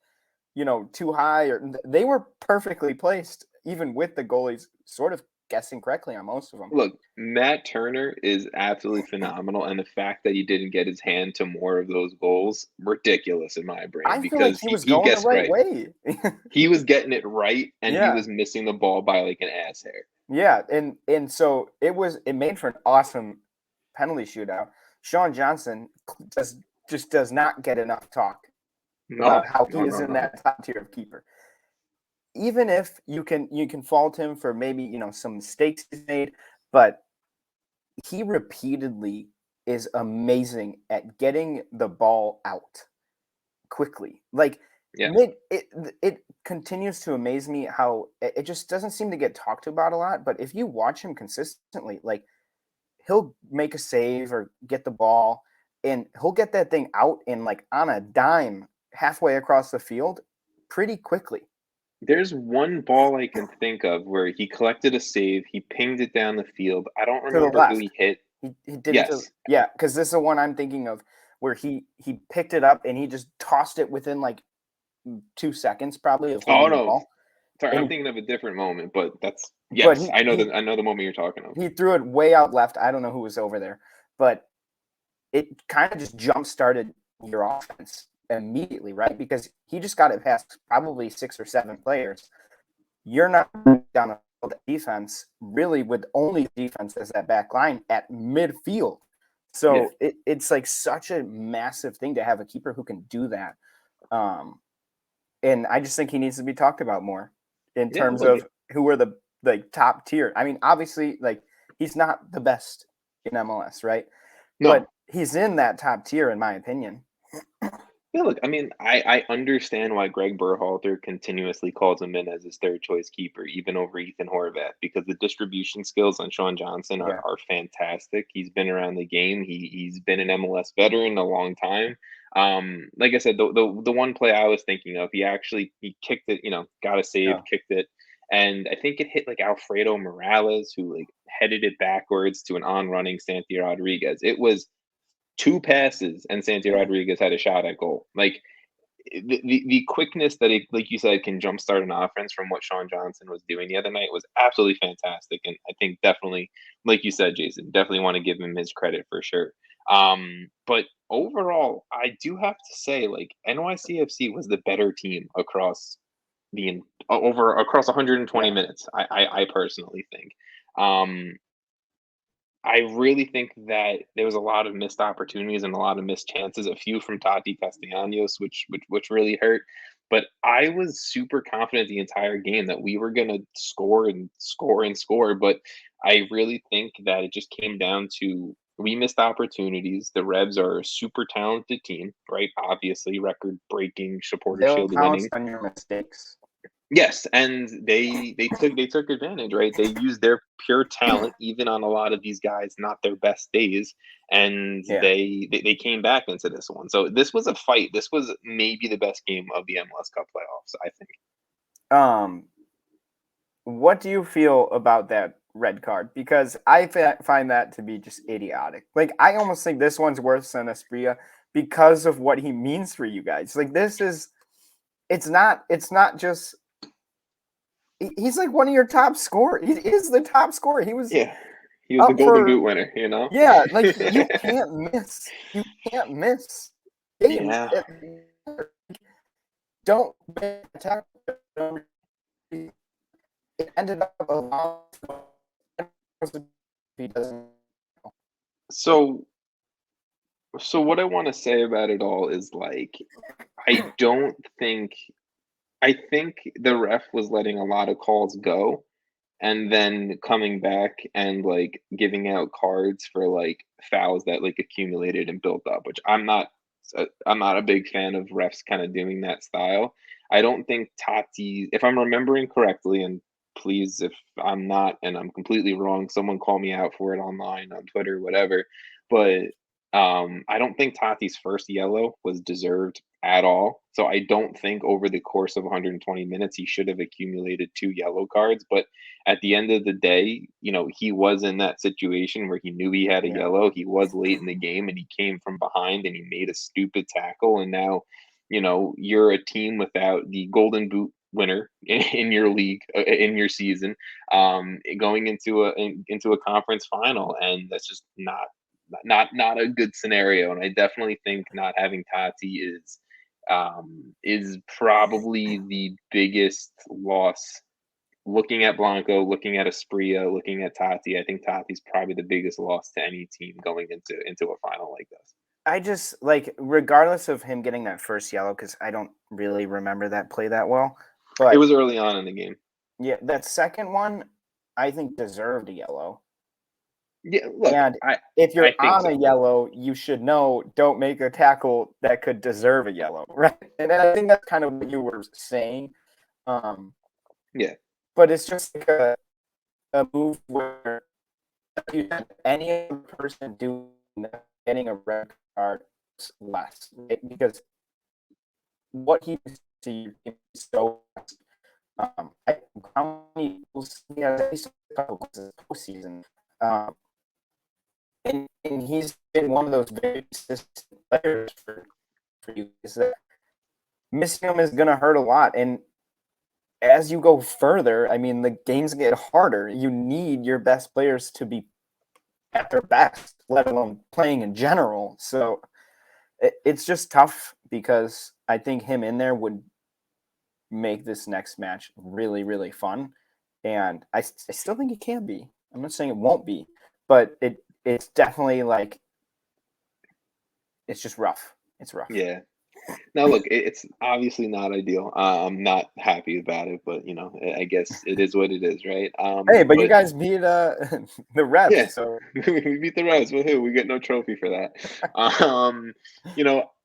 too high, or they were perfectly placed, even with the goalies sort of guessing correctly on most of them. Look, Matt Turner is absolutely phenomenal, and the fact that he didn't get his hand to more of those goals, ridiculous in my brain, I feel like because he was he going the guessed right right. way. He was getting it right, and he Yeah. was missing the ball by like an ass hair. Yeah, and so it made for an awesome penalty shootout. Sean Johnson does not get enough talk about No, how he no, is no, in no. that top tier of keeper. Even if you can fault him for maybe some mistakes he's made, but he repeatedly is amazing at getting the ball out quickly. Like Yeah. it continues to amaze me how it just doesn't seem to get talked about a lot. But if you watch him consistently, like he'll make a save or get the ball, and he'll get that thing out in like on a dime halfway across the field pretty quickly. There's one ball I can think of where he collected a save, he pinged it down the field. I don't To the remember who he left. hit. He did it to Yes. yeah, because this is the one I'm thinking of where he picked it up and he just tossed it within like 2 seconds probably of Oh holding the no, ball. sorry, I'm And thinking of a different moment, but that's but yes, I know the moment you're talking of. he threw it way out left. I don't know who was over there, but it kind of just jump started your offense immediately, right? Because he just got it past probably 6 or 7 players. You're not down a defense really with only defense as that back line at midfield. Yeah. So it's like such a massive thing to have a keeper who can do that. And I just think he needs to be talked about more in Yeah, terms look, of who are the like top tier. I mean, obviously, like he's not the best in MLS, right? But no. he's in that top tier, in my opinion. Yeah, look, I mean, I understand why Greg Berhalter continuously calls him in as his third choice keeper, even over Ethan Horvath, because the distribution skills on Sean Johnson Yeah. are fantastic. He's been around the game. He's been an MLS veteran a long time. Like I said, the one play I was thinking of, he kicked it, got a save, Yeah. kicked it, and I think it hit like Alfredo Morales, who like headed it backwards to an on running Santi Rodriguez. It was two passes and Santi Yeah. Rodriguez had a shot at goal. Like the quickness that it, like you said, can jumpstart an offense from what Sean Johnson was doing the other night was absolutely fantastic. And I think definitely, like you said, Jason, definitely want to give him his credit for sure. But overall, I do have to say, like NYCFC was the better team across across 120 Yeah. minutes. I personally think. Um, I really think that there was a lot of missed opportunities and a lot of missed chances, a few from Tati Castellanos, which really hurt. But I was super confident the entire game that we were gonna score and score and score. But I really think that it just came down to we missed opportunities. The Revs are a super talented team, right? Obviously, record breaking supporter They'll shield pounce winning. on your mistakes. Yes, and they took advantage, right? They used their pure talent, even on a lot of these guys, not their best days, and Yeah. they came back into this one. So this was a fight. This was maybe the best game of the MLS Cup playoffs, I think. What do you feel about that red card? Because I find that to be just idiotic. Like I almost think this one's worse than Espria because of what he means for you guys. Like it's not just he's like one of your top scorers. He is the top scorer. He was Yeah, he was the up Golden for Boot winner, you know. yeah. Like you can't miss. You can't miss games. Yeah. Don't attack. It ended up a lot. He doesn't. So so what I want to say about it all is like I don't think I think the ref was letting a lot of calls go and then coming back and like giving out cards for like fouls that like accumulated and built up, which I'm not a big fan of refs kind of doing that style. I don't think Tati, if I'm remembering correctly, and please if I'm not and I'm completely wrong, someone call me out for it online on Twitter, whatever. But I don't think Tati's first yellow was deserved at all. So I don't think over the course of 120 minutes he should have accumulated 2 yellow cards. But at the end of the day, he was in that situation where he knew he had a Yeah. yellow. He was late in the game and he came from behind and he made a stupid tackle. And now, you're a team without the Golden Boot winner in your league, in your season, going into a conference final, and that's just not a good scenario. And I definitely think not having Tati is probably the biggest loss. Looking at Blanco, looking at Asprilla, looking at Tati, I think Tati's probably the biggest loss to any team going into a final like this. I just regardless of him getting that first yellow, because I don't really remember that play that well, but It was early on in the game. Yeah, that second one, I think deserved a yellow. Yeah, look, and if you're on a yellow, you should know don't make a tackle that could deserve a yellow, right? And I think that's kind of what you were saying. Yeah. But it's just like a move where any other person doing that, getting a red card less, right? Because what he sees is so how many goals he has at least a couple goals this postseason. And he's been one of those very consistent players for you. Is that missing him is going to hurt a lot. And as you go further, I mean, the games get harder. You need your best players to be at their best, let alone playing in general. So it's just tough because I think him in there would make this next match really, really fun. And I still think it can be. I'm not saying it won't be, but it's definitely it's just rough. It's rough. Yeah. Now, look, it's obviously not ideal. I'm not happy about it, but I guess it is what it is, right? Hey, but you guys beat the Revs. Yeah, so we beat the Revs. Woohoo! We get no trophy for that.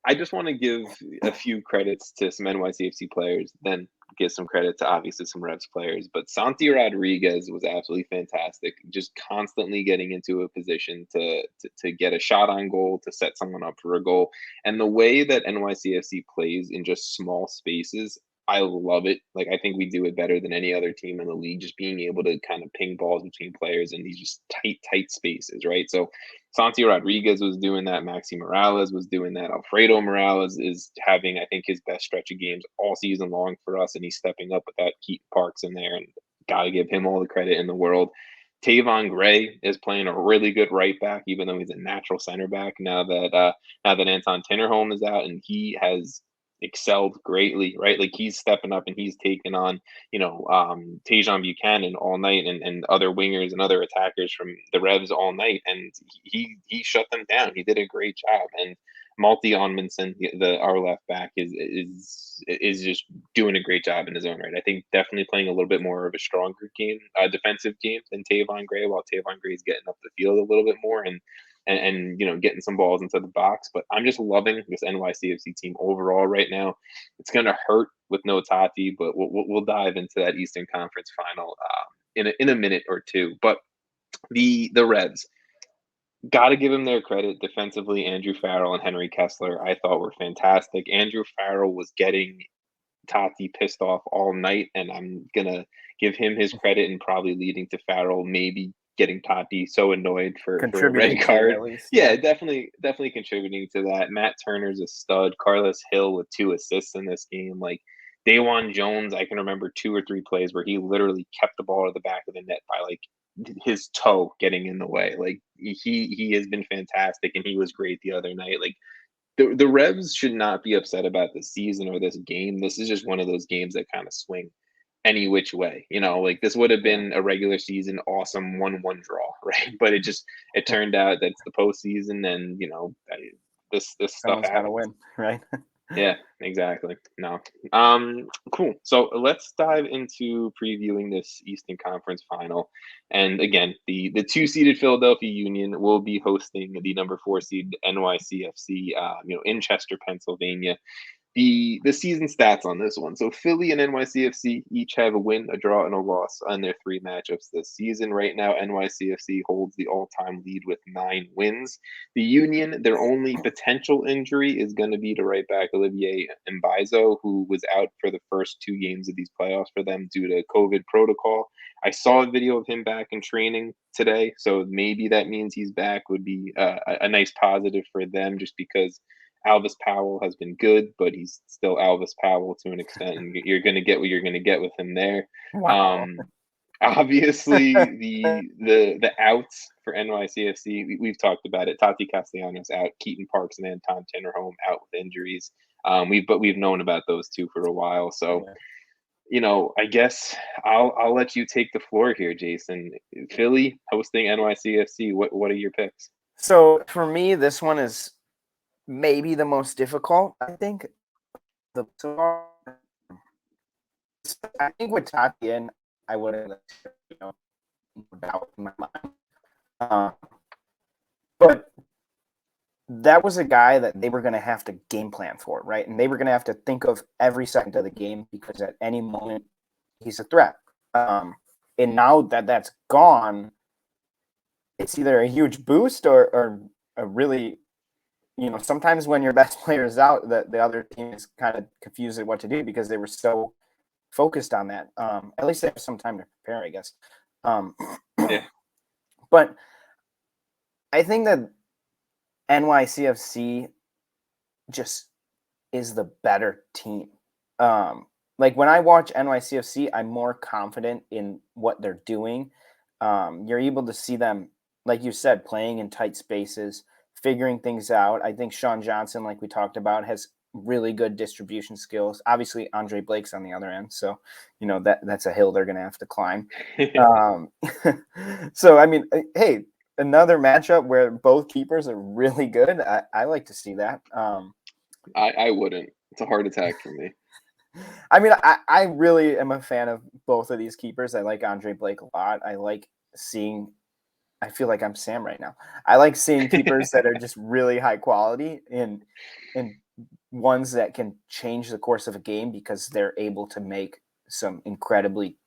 I just want to give a few credits to some NYCFC players, then give some credit to obviously some Revs players. But Santi Rodriguez was absolutely fantastic, just constantly getting into a position to get a shot on goal, to set someone up for a goal. And the way that NYCFC plays in just small spaces, I love it. Like, I think we do it better than any other team in the league, just being able to kind of ping balls between players in these just tight spaces, right? So Santi Rodriguez was doing that. Maxi Morales was doing that. Alfredo Morales is having, I think, his best stretch of games all season long for us, and he's stepping up with that Keaton Parks in there, and got to give him all the credit in the world. Tavon Gray is playing a really good right back, even though he's a natural center back now that Anton Tinnerholm is out, and he has excelled greatly, right? Like, he's stepping up and he's taking on, Tajon Buchanan all night, and other wingers and other attackers from the Revs all night, and he shut them down. He did a great job. And Malti Onmanson, our left back, is just doing a great job in his own right. I think definitely playing a little bit more of a stronger game, defensive game than Tavon Gray, while Tavon Gray's getting up the field a little bit more and getting some balls into the box. But I'm just loving this NYCFC team overall right now. It's gonna hurt with no Tati, but we'll dive into that Eastern Conference final in a minute or two. But the Reds, got to give them their credit defensively. Andrew Farrell and Henry Kessler, I thought, were fantastic. Andrew Farrell was getting Tati pissed off all night, and I'm gonna give him his credit and probably leading to Farrell maybe getting Tati so annoyed for a red card. At least. Yeah, definitely contributing to that. Matt Turner's a stud. Carlos Hill with 2 assists in this game. Like, Dawan Jones, I can remember 2 or 3 plays where he literally kept the ball to the back of the net by his toe getting in the way. Like, he has been fantastic, and he was great the other night. Like, the Revs should not be upset about the season or this game. This is just one of those games that kind of swing any which way. Like, this would have been a regular season awesome 1-1 draw, right? But it turned out that's the postseason, and this stuff Someone's happens. gotta win, right? Yeah, exactly. No. Cool. So let's dive into previewing this Eastern Conference final. And again, the 2-seeded Philadelphia Union will be hosting the number 4 seed NYCFC, in Chester, Pennsylvania. the season stats on this one. So Philly and NYCFC each have a win, a draw, and a loss on their 3 matchups this season. Right now, NYCFC holds the all-time lead with 9 wins. The Union, their only potential injury is going to be to right back Olivier Mbaizo, who was out for the first 2 games of these playoffs for them due to COVID protocol. I saw a video of him back in training today, so maybe that means he's back. Would be a nice positive for them, just because Alvis Powell has been good, but he's still Alvis Powell to an extent, and you're going to get what you're going to get with him there. Wow. Obviously, the outs for NYCFC, we've talked about it. Tati Castellanos out, Keaton Parks and Anton Tinnerholm out with injuries. We've known about those two for a while, so. Yeah. You know, I guess I'll let you take the floor here, Jason. Philly hosting NYCFC. What are your picks? So for me, this one is maybe the most difficult. I think I think with Tati in, I wouldn't, no doubt in my mind. But that was a guy that they were going to have to game plan for, right? And they were going to have to think of every second of the game, because at any moment he's a threat. And now that that's gone, it's either a huge boost or a really, sometimes when your best player is out, the other team is kind of confused at what to do because they were so focused on that. At least they have some time to prepare, I guess. Yeah. But I think that NYCFC just is the better team. Like when I watch NYCFC, I'm more confident in what they're doing. You're able to see them, like you said, playing in tight spaces, figuring things out. I think Sean Johnson, like we talked about, has really good distribution skills. Obviously, Andre Blake's on the other end, so that's a hill they're going to have to climb. So I mean, hey, another matchup where both keepers are really good. I like to see that. I wouldn't. It's a heart attack for me. I mean, I really am a fan of both of these keepers. I like Andre Blake a lot. I like seeing. I feel like I'm Sam right now. I like seeing keepers that are just really high quality and ones that can change the course of a game because they're able to make some incredibly,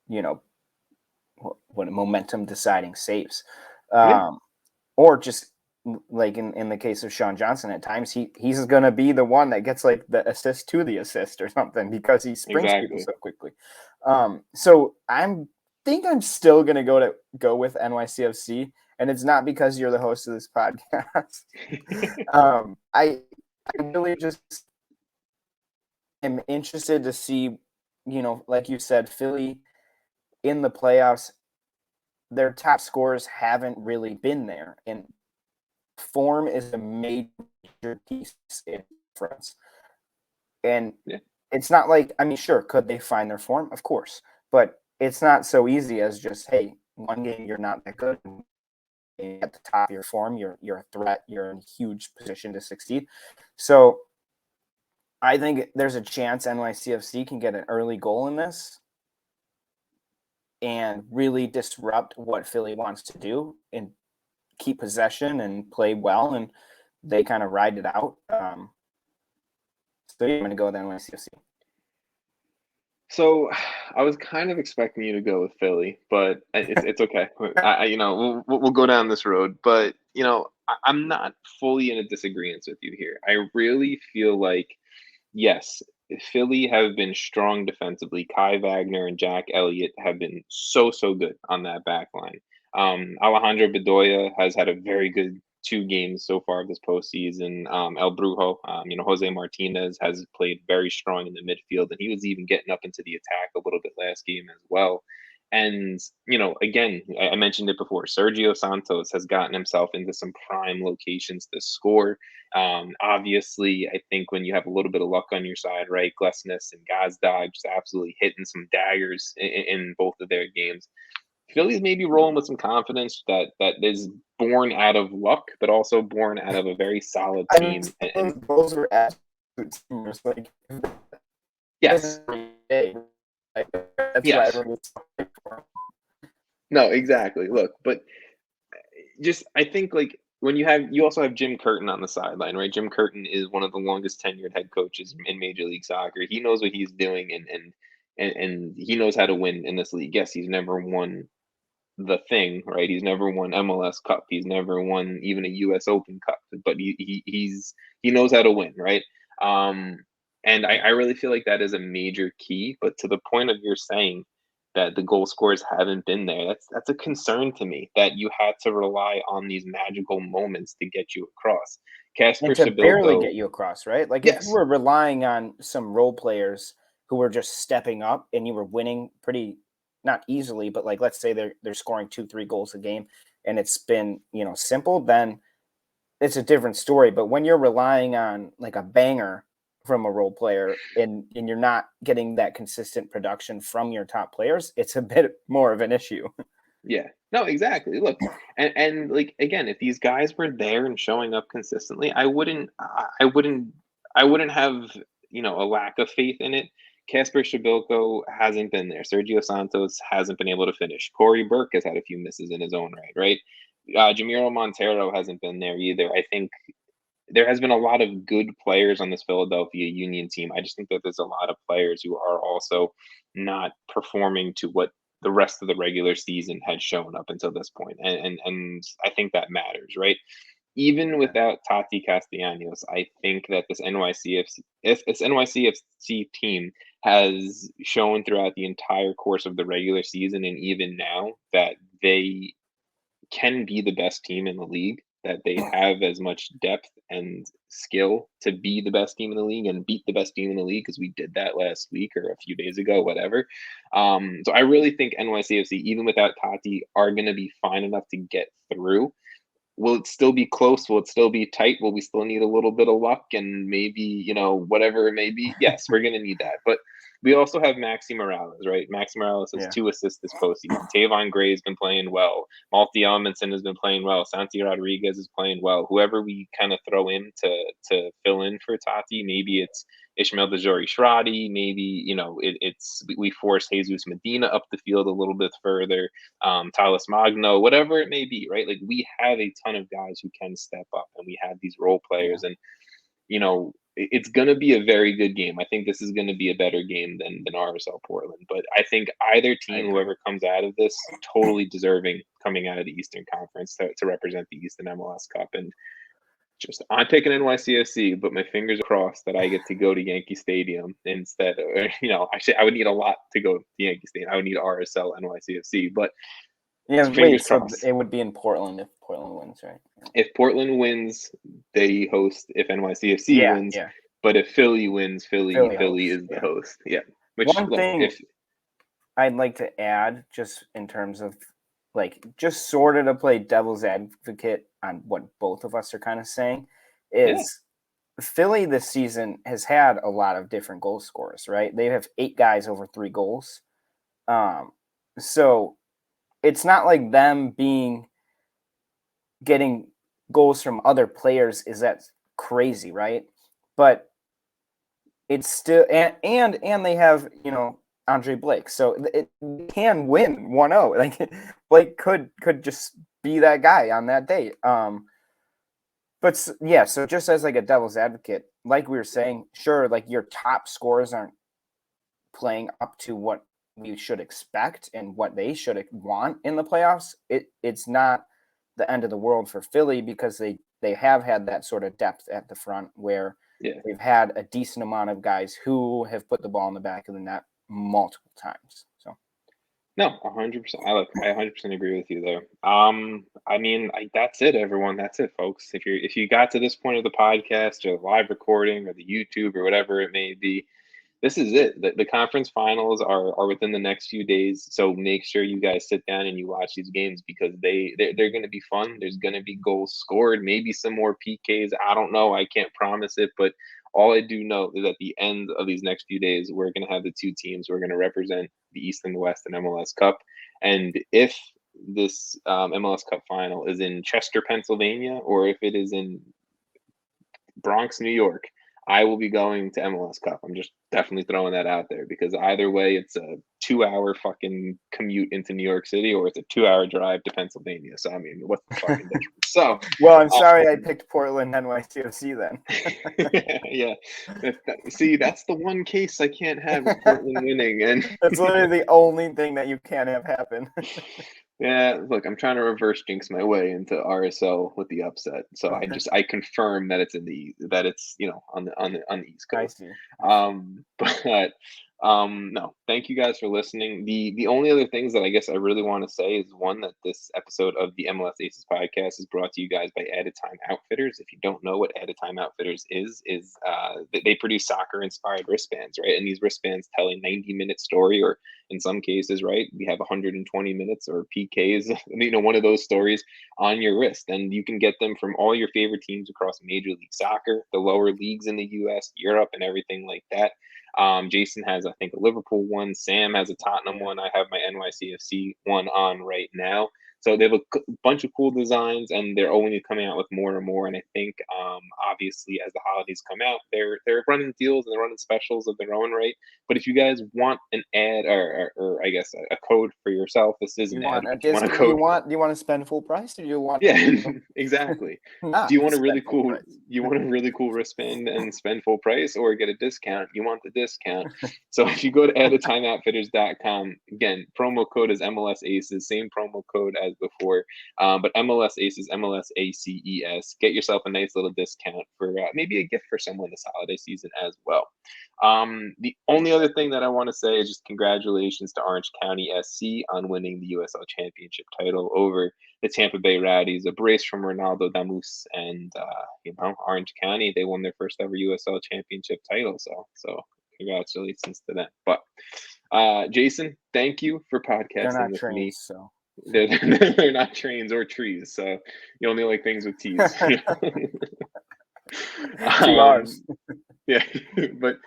what momentum deciding saves. Or just like in the case of Sean Johnson, at times he's going to be the one that gets like the assist to the assist or something because he springs people so quickly. So I'm still going to go with NYCFC, and it's not because you're the host of this podcast. I really just am interested to see, like you said, Philly in the playoffs. Their top scorers haven't really been there, and form is a major piece in France. And it's not like, I mean, sure, could they find their form? Of course, but it's not so easy as just, hey, one game you're not that good, at the top of your form, you're a threat, you're in a huge position to succeed. So I think there's a chance NYCFC can get an early goal in this and really disrupt what Philly wants to do and keep possession and play well, and they kind of ride it out. So I'm going to go with NYCFC. So I was kind of expecting you to go with Philly, but it's okay. We'll go down this road, but I'm not fully in a disagreement with you here. I really feel like, yes, Philly have been strong defensively. Kai Wagner and Jack Elliott have been so good on that back line. Alejandro Bedoya has had a very good 2 games so far of this postseason. El Brujo, Jose Martinez has played very strong in the midfield, and he was even getting up into the attack a little bit last game as well. And, again, I mentioned it before, Sergio Santos has gotten himself into some prime locations to score. Obviously, I think when you have a little bit of luck on your side, right, Glesnes and Gazdag just absolutely hitting some daggers in both of their games. Philly's maybe rolling with some confidence that is born out of luck, but also born out of a very solid team. Those were absolute teamers. Like, yes. That's yes. why everyone's for. No, exactly. Look, but just I think like you also have Jim Curtin on the sideline, right? Jim Curtin is one of the longest tenured head coaches in Major League Soccer. He knows what he's doing, and he knows how to win in this league. Yes, he's never won the thing, right? He's never won MLS Cup. He's never won even a U.S. Open Cup, but he knows how to win, right? And I really feel like that is a major key. But to the point of your saying that the goal scorers haven't been there, that's a concern to me, that you had to rely on these magical moments to get you across. Casper And to barely Sibilko, get you across, right? Like if you yes, were relying on some role players who were just stepping up and you were winning pretty, not easily, but like let's say they're scoring 2-3 goals a game and it's been, simple, then it's a different story. But when you're relying on like a banger from a role player and you're not getting that consistent production from your top players, it's a bit more of an issue. yeah, no, exactly. Look, and like again, if these guys were there and showing up consistently, I wouldn't have a lack of faith in it. Casper Shabilko hasn't been there. Sergio Santos hasn't been able to finish. Corey Burke has had a few misses in his own right, right? Jamiro Montero hasn't been there either. I think there has been a lot of good players on this Philadelphia Union team. I just think that there's a lot of players who are also not performing to what the rest of the regular season had shown up until this point. And I think that matters, right? Even without Tati Castellanos, I think that this NYCFC team has shown throughout the entire course of the regular season and even now that they can be the best team in the league, that they have as much depth and skill to be the best team in the league and beat the best team in the league, because we did that last week or a few days ago, whatever. So I really think NYCFC, even without Tati, are going to be fine enough to get through. Will it still be close? Will it still be tight? Will we still need a little bit of luck and maybe, whatever it may be? Yes, we're going to need that. But we also have Maxi Morales, right? Maxi Morales has 2 assists this postseason. Tavon Gray has been playing well. Malty Amundsen has been playing well. Santi Rodriguez is playing well. Whoever we kind of throw in to fill in for Tati, maybe it's Ishmael Dejori Shradi. Maybe, we force Jesus Medina up the field a little bit further. Talis Magno, whatever it may be, right? Like we have a ton of guys who can step up, and we have these role players, and it's going to be a very good game. I think this is going to be a better game than RSL Portland, but I think either team, whoever comes out of this, totally deserving coming out of the Eastern Conference to represent the Eastern MLS Cup. And just I'm taking NYCFC, but my fingers crossed that I get to go to Yankee Stadium instead. Actually, I would need a lot to go to Yankee Stadium. I would need RSL NYCFC, but fingers crossed. It would be in Portland if Portland wins, right? If Portland wins, they host. If NYCFC wins, but if Philly wins, Philly is the host. Yeah. One thing I'd like to add, just in terms of just sort of to play devil's advocate on what both of us are kind of saying, is Philly this season has had a lot of different goal scorers, right? They have 8 guys over 3 goals. So it's not like them getting goals from other players is that crazy, right? But it's still and they have, Andre Blake. So it can win 1-0. Like Blake could just be that guy on that day. But yeah, so just as like a devil's advocate, like we were saying, sure, like your top scorers aren't playing up to what we should expect and what they should want in the playoffs. It's not the end of the world for Philly, because they have had that sort of depth at the front where they've had a decent amount of guys who have put the ball in the back of the net multiple times. So no, 100%. I 100% agree with you there. That's it, everyone. That's it, folks. If you got to this point of the podcast or the live recording or the YouTube or whatever it may be, this is it. The conference finals are within the next few days, so make sure you guys sit down and you watch these games, because they're going to be fun. There's going to be goals scored, maybe some more PKs. I don't know. I can't promise it, but all I do know is at the end of these next few days, we're going to have the 2 teams who are going to represent the East and the West in MLS Cup. And if this MLS Cup final is in Chester, Pennsylvania, or if it is in Bronx, New York, I will be going to MLS Cup. I'm just definitely throwing that out there, because either way, it's a 2-hour fucking commute into New York City, or it's a 2-hour drive to Pennsylvania. So I mean, what's the fucking difference? So well, I'm sorry I picked Portland NYCFC then. yeah, see, that's the one case I can't have with Portland winning, and that's literally the only thing that you can't have happen. yeah, look, I'm trying to reverse jinx my way into RSL with the upset. So I confirm that it's on the East Coast. I see. But no, thank you guys for listening. The only other things that I guess I really want to say is one, that this episode of the MLS Aces podcast is brought to you guys by Added Time Outfitters. If you don't know what Added Time Outfitters is they produce soccer inspired wristbands, right? And these wristbands tell a 90-minute story, or in some cases, right, we have 120 minutes or PKs, one of those stories on your wrist. And you can get them from all your favorite teams across Major League Soccer, the lower leagues in the U.S., Europe, and everything like that. Jason has, I think, a Liverpool one. Sam has a Tottenham one. I have my NYCFC one on right now. So they have a bunch of cool designs, and they're only coming out with more and more. And I think, obviously, as the holidays come out, they're running deals and they're running specials of their own, right? But if you guys want an ad, or I guess a code for yourself, this is an ad. Do you want to spend full price, or do you want? Yeah, exactly. Do you want a really cool wristband and spend full price, or get a discount? You want the discount. So if you go to addedtimeoutfitters.com, again, promo code is MLS Aces, same promo code as before, but MLS Aces, MLSAces. Get yourself a nice little discount for maybe a gift for someone this holiday season as well. The only other thing that I want to say is just congratulations to Orange County SC on winning the USL Championship title over the Tampa Bay Rowdies. A brace from Ronaldo Damus and Orange County. They won their first ever USL Championship title. So congratulations to them. But Jason, thank you for podcasting with me. So. They're not trains or trees, so you only like things with T's. Yeah, but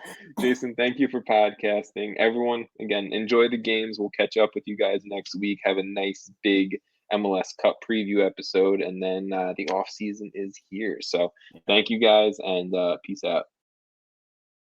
Jason, thank you for podcasting. Everyone, again, enjoy the games. We'll catch up with you guys next week. Have a nice big MLS Cup preview episode, and then the off season is here. So thank you guys, and peace out.